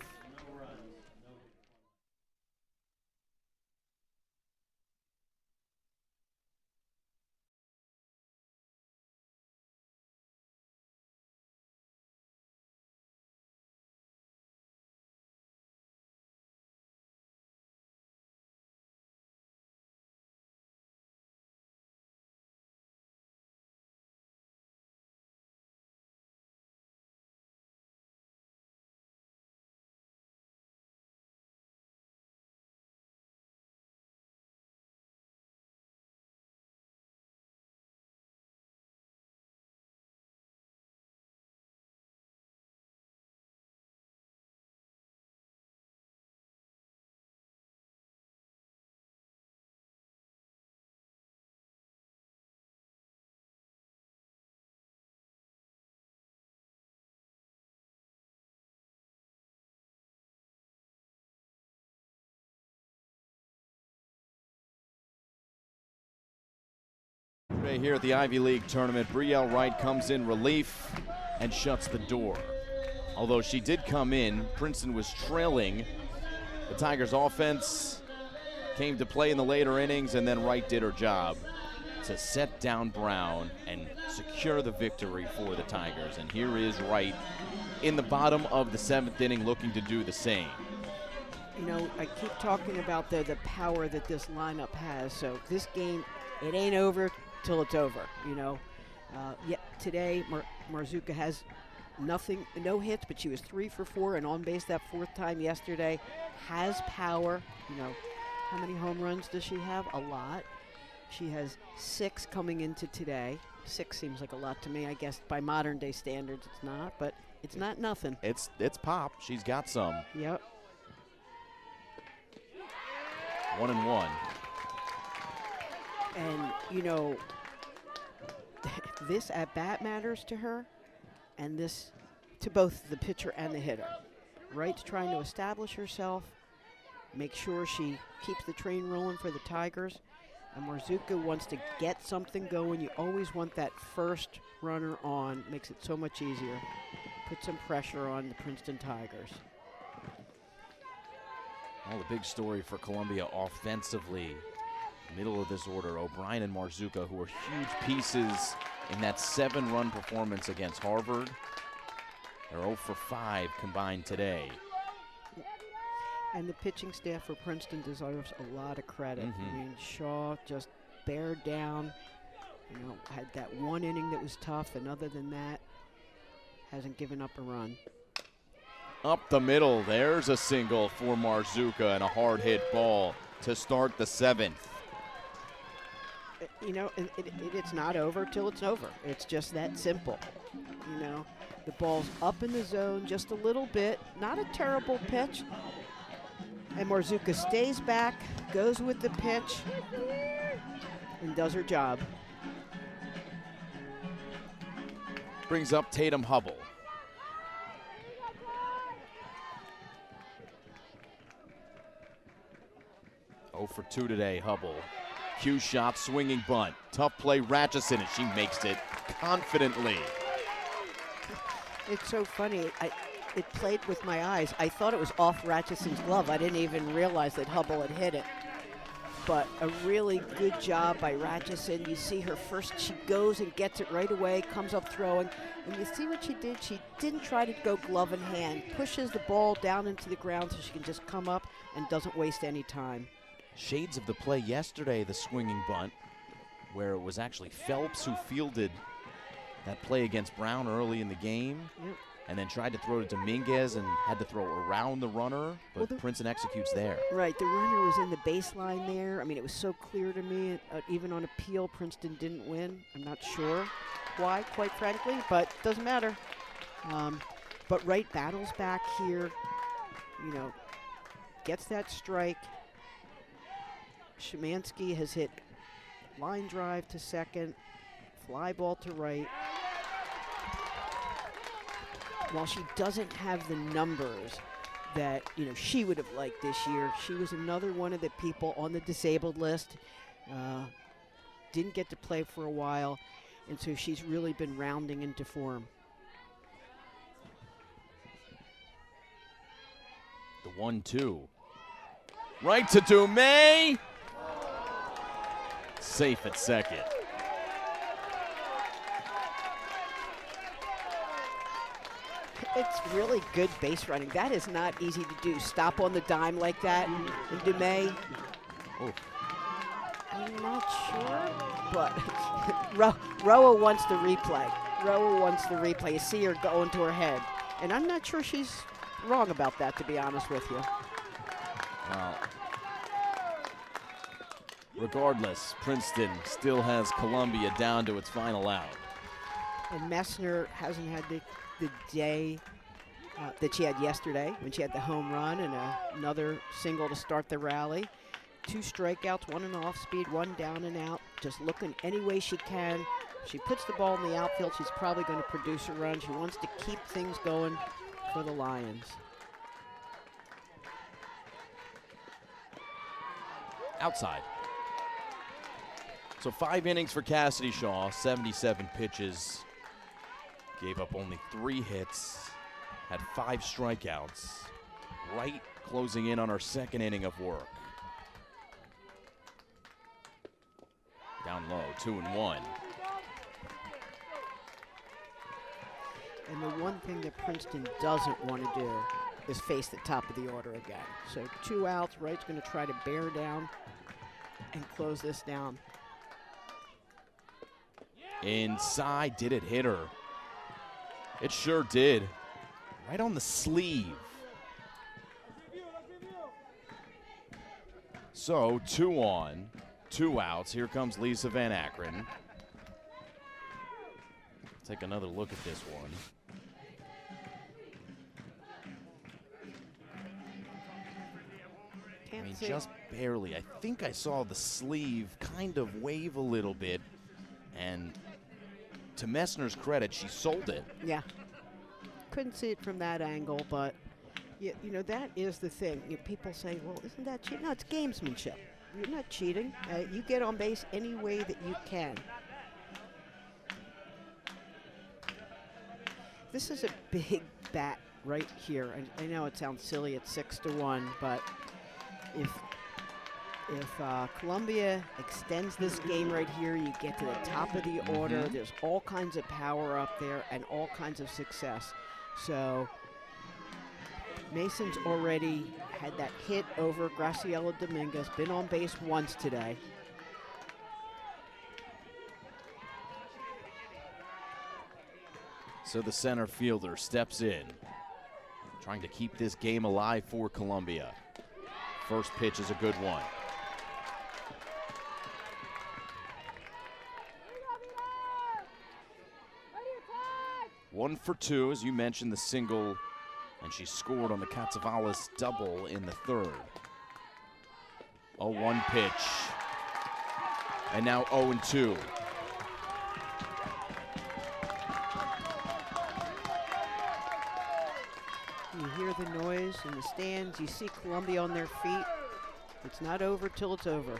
Right here at the Ivy League tournament, Brielle Wright comes in relief and shuts the door. Although she did come in, Princeton was trailing. The Tigers' offense came to play in the later innings, and then Wright did her job to set down Brown and secure the victory for the Tigers. And here is Wright in the bottom of the 7th inning looking to do the same. I keep talking about the power that this lineup has. So this game, it ain't over till it's over, today Marzuka has no hits, but she was 3 for 4 and on base that 4th time yesterday. Has power. How many home runs does she have? A lot. She has 6 coming into today. 6 seems like a lot to me. I guess by modern day standards it's not, but it's not nothing. It's pop. She's got some. Yep. 1-1. And, this at-bat matters to her, and this to both the pitcher and the hitter. Wright's trying to establish herself, make sure she keeps the train rolling for the Tigers, and Marzuka wants to get something going. You always want that first runner on. Makes it so much easier. Put some pressure on the Princeton Tigers. Well, the big story for Columbia offensively, middle of this order, O'Brien and Marzuka, who were huge pieces in that 7-run performance against Harvard. They're 0 for 5 combined today. And the pitching staff for Princeton deserves a lot of credit. I mean, Shaw just bared down, had that one inning that was tough, and other than that, hasn't given up a run. Up the middle, there's a single for Marzuka and a hard hit ball to start the 7th. It's not over till it's over. It's just that simple. The ball's up in the zone just a little bit. Not a terrible pitch. And Marzuka stays back, goes with the pitch, and does her job. Brings up Tatum Hubble. Oh for 2 today, Hubble. cue shot, swinging bunt. Tough play, Ratchison, and she makes it confidently. It's so funny. It played with my eyes. I thought it was off Ratchison's glove. I didn't even realize that Hubble had hit it. But a really good job by Ratchison. You see her first, she goes and gets it right away, comes up throwing. And you see what she did? She didn't try to go glove in hand. Pushes the ball down into the ground so she can just come up and doesn't waste any time. Shades of the play yesterday, the swinging bunt, where it was actually Phelps who fielded that play against Brown early in the game. Yep. And then tried to throw to Dominguez and had to throw around the runner, but Princeton executes there. Right, the runner was in the baseline there. I mean, it was so clear to me, even on appeal, Princeton didn't win. I'm not sure why, quite frankly, but doesn't matter. But Wright battles back here, you know, gets that strike. Szymanski has hit line drive to second, fly ball to right. While she doesn't have the numbers that, you know, she would have liked this year, she was another one of the people on the disabled list. Didn't get to play for a while, and so she's really been rounding into form. The 1-2. Right to Dumais. Safe at second. It's really good base running. That is not easy to do. Stop on the dime like that. And Dumais, I'm not sure, but Roa wants the replay. Roa wants the replay. You see her going to her head. And I'm not sure she's wrong about that, to be honest with you. Well, regardless, Princeton still has Columbia down to its final out. And Messner hasn't had the day that she had yesterday when she had the home run and another single to start the rally. 2 strikeouts, 1 in off speed, 1 down and out, just looking any way she can. If she puts the ball in the outfield, she's probably going to produce a run. She wants to keep things going for the Lions. Outside. So 5 innings for Cassidy Shaw, 77 pitches. Gave up only 3 hits, had 5 strikeouts. Right closing in on our 2nd inning of work. Down low, 2-1. And the one thing that Princeton doesn't want to do is face the top of the order again. So 2 outs, Wright's going to try to bear down and close this down. Inside, did it hit her? It sure did. Right on the sleeve. So 2 on, 2 outs. Here comes Lisa Van Akron. Take another look at this one. I mean, just barely. I think I saw the sleeve kind of wave a little bit, and to Messner's credit, she sold it. Yeah. Couldn't see it from that angle, but you know, that is the thing. People say, well, isn't that cheating? No, it's gamesmanship. You're not cheating. You get on base any way that you can. This is a big bat right here. I know it sounds silly at 6-1, but if Columbia extends this game right here, you get to the top of the order. There's all kinds of power up there and all kinds of success. So Mason's already had that hit over Graciela Dominguez, been on base once today. So the center fielder steps in, trying to keep this game alive for Columbia. First pitch is a good one. One for 2, as you mentioned, the single, and she scored on the Katsavalis double in the 3rd. 0-1 pitch, and now 0-2. You hear the noise in the stands. You see Columbia on their feet. It's not over till it's over.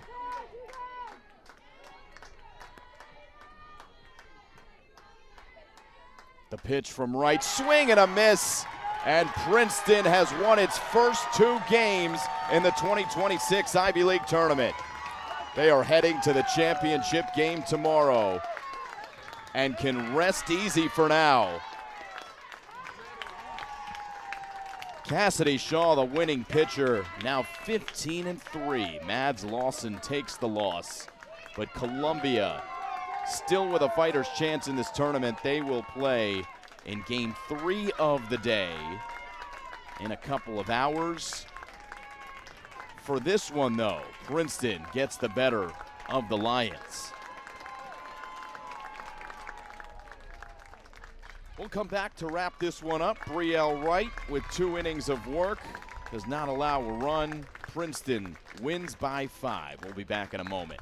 The pitch from right, swing and a miss. And Princeton has won its first 2 games in the 2026 Ivy League tournament. They are heading to the championship game tomorrow and can rest easy for now. Cassidy Shaw, the winning pitcher, now 15-3. Mads Lawson takes the loss, but Columbia still with a fighter's chance in this tournament. They will play in game 3 of the day in a couple of hours. For this one, though, Princeton gets the better of the Lions. We'll come back to wrap this one up. Brielle Wright with 2 innings of work does not allow a run. Princeton wins by 5. We'll be back in a moment.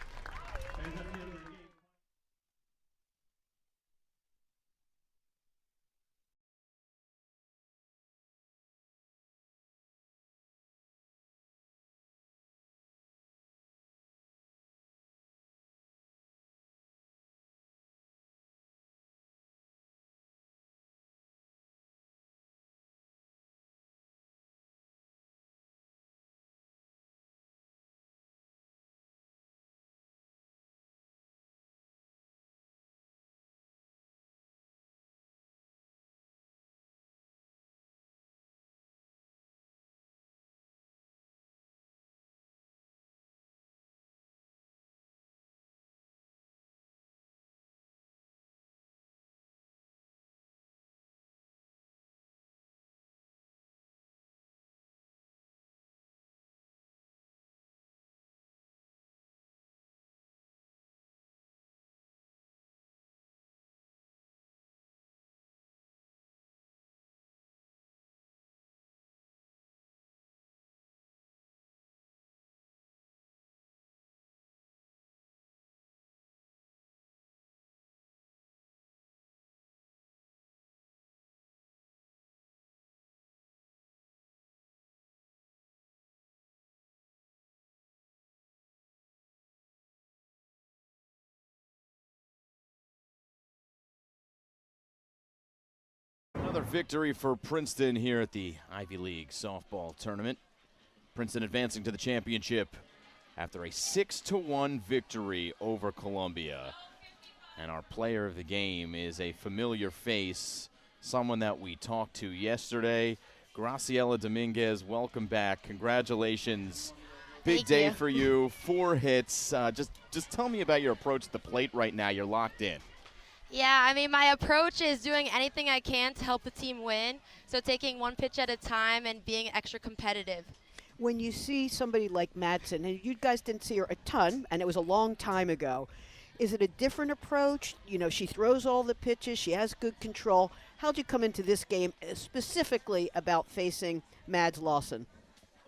Another victory for Princeton here at the Ivy League softball tournament. Princeton advancing to the championship after a 6-1 victory over Columbia. And our player of the game is a familiar face, someone that we talked to yesterday. Graciela Dominguez, welcome back. Congratulations. Big day for you. 4 hits. Just tell me about your approach at the plate right now. You're locked in. Yeah, I mean, my approach is doing anything I can to help the team win. So taking one pitch at a time and being extra competitive. When you see somebody like Madsen, and you guys didn't see her a ton, and it was a long time ago, is it a different approach? You know, she throws all the pitches. She has good control. How'd you come into this game specifically about facing Mads Lawson?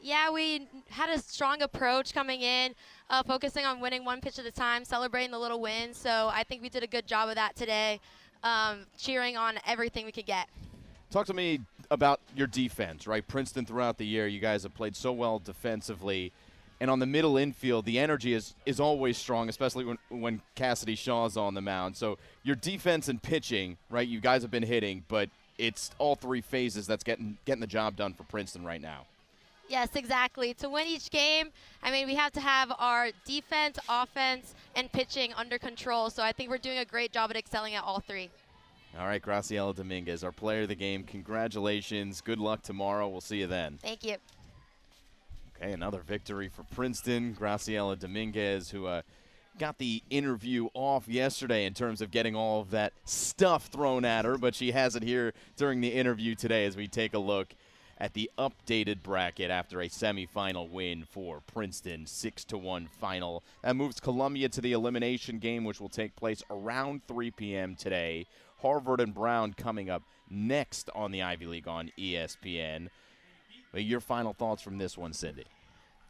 Yeah, we had a strong approach coming in, focusing on winning one pitch at a time, celebrating the little wins. So I think we did a good job of that today, cheering on everything we could get. Talk to me about your defense, right? Princeton throughout the year, you guys have played so well defensively. And on the middle infield, the energy is always strong, especially when Cassidy Shaw's on the mound. So your defense and pitching, right, you guys have been hitting, but it's all 3 phases that's getting the job done for Princeton right now. Yes, exactly. To win each game, I mean, we have to have our defense, offense, and pitching under control. So I think we're doing a great job at excelling at all 3. All right, Graciela Dominguez, our player of the game. Congratulations. Good luck tomorrow. We'll see you then. Thank you. Okay, another victory for Princeton. Graciela Dominguez, who got the interview off yesterday in terms of getting all of that stuff thrown at her, but she has it here during the interview today as we take a look at the updated bracket after a semifinal win for Princeton, 6-1 final. That moves Columbia to the elimination game, which will take place around 3 p.m. today. Harvard and Brown coming up next on the Ivy League on ESPN. But your final thoughts from this one, Cindy?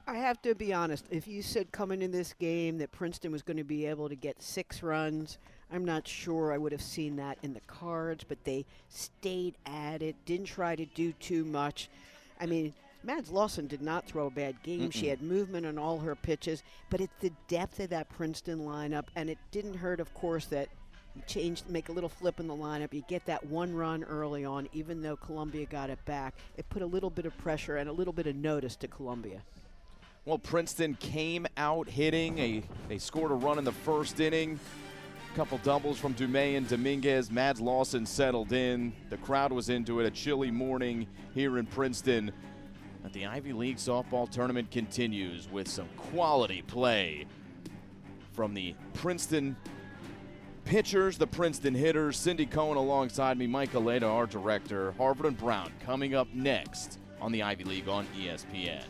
I have to be honest. If you said coming in this game that Princeton was going to be able to get 6 runs, I'm not sure I would have seen that in the cards, but they stayed at it, didn't try to do too much. I mean, Mads Lawson did not throw a bad game. She had movement on all her pitches, but it's the depth of that Princeton lineup, and it didn't hurt, of course, that make a little flip in the lineup. You get that one run early on, even though Columbia got it back. It put a little bit of pressure and a little bit of notice to Columbia. Well, Princeton came out hitting. They scored a run in the first inning. A couple doubles from Dumais and Dominguez. Mads Lawson settled in. The crowd was into it. A chilly morning here in Princeton. But the Ivy League softball tournament continues with some quality play from the Princeton pitchers, the Princeton hitters. Cindy Cohen alongside me, Mike Aleda, our director. Harvard and Brown coming up next on the Ivy League on ESPN.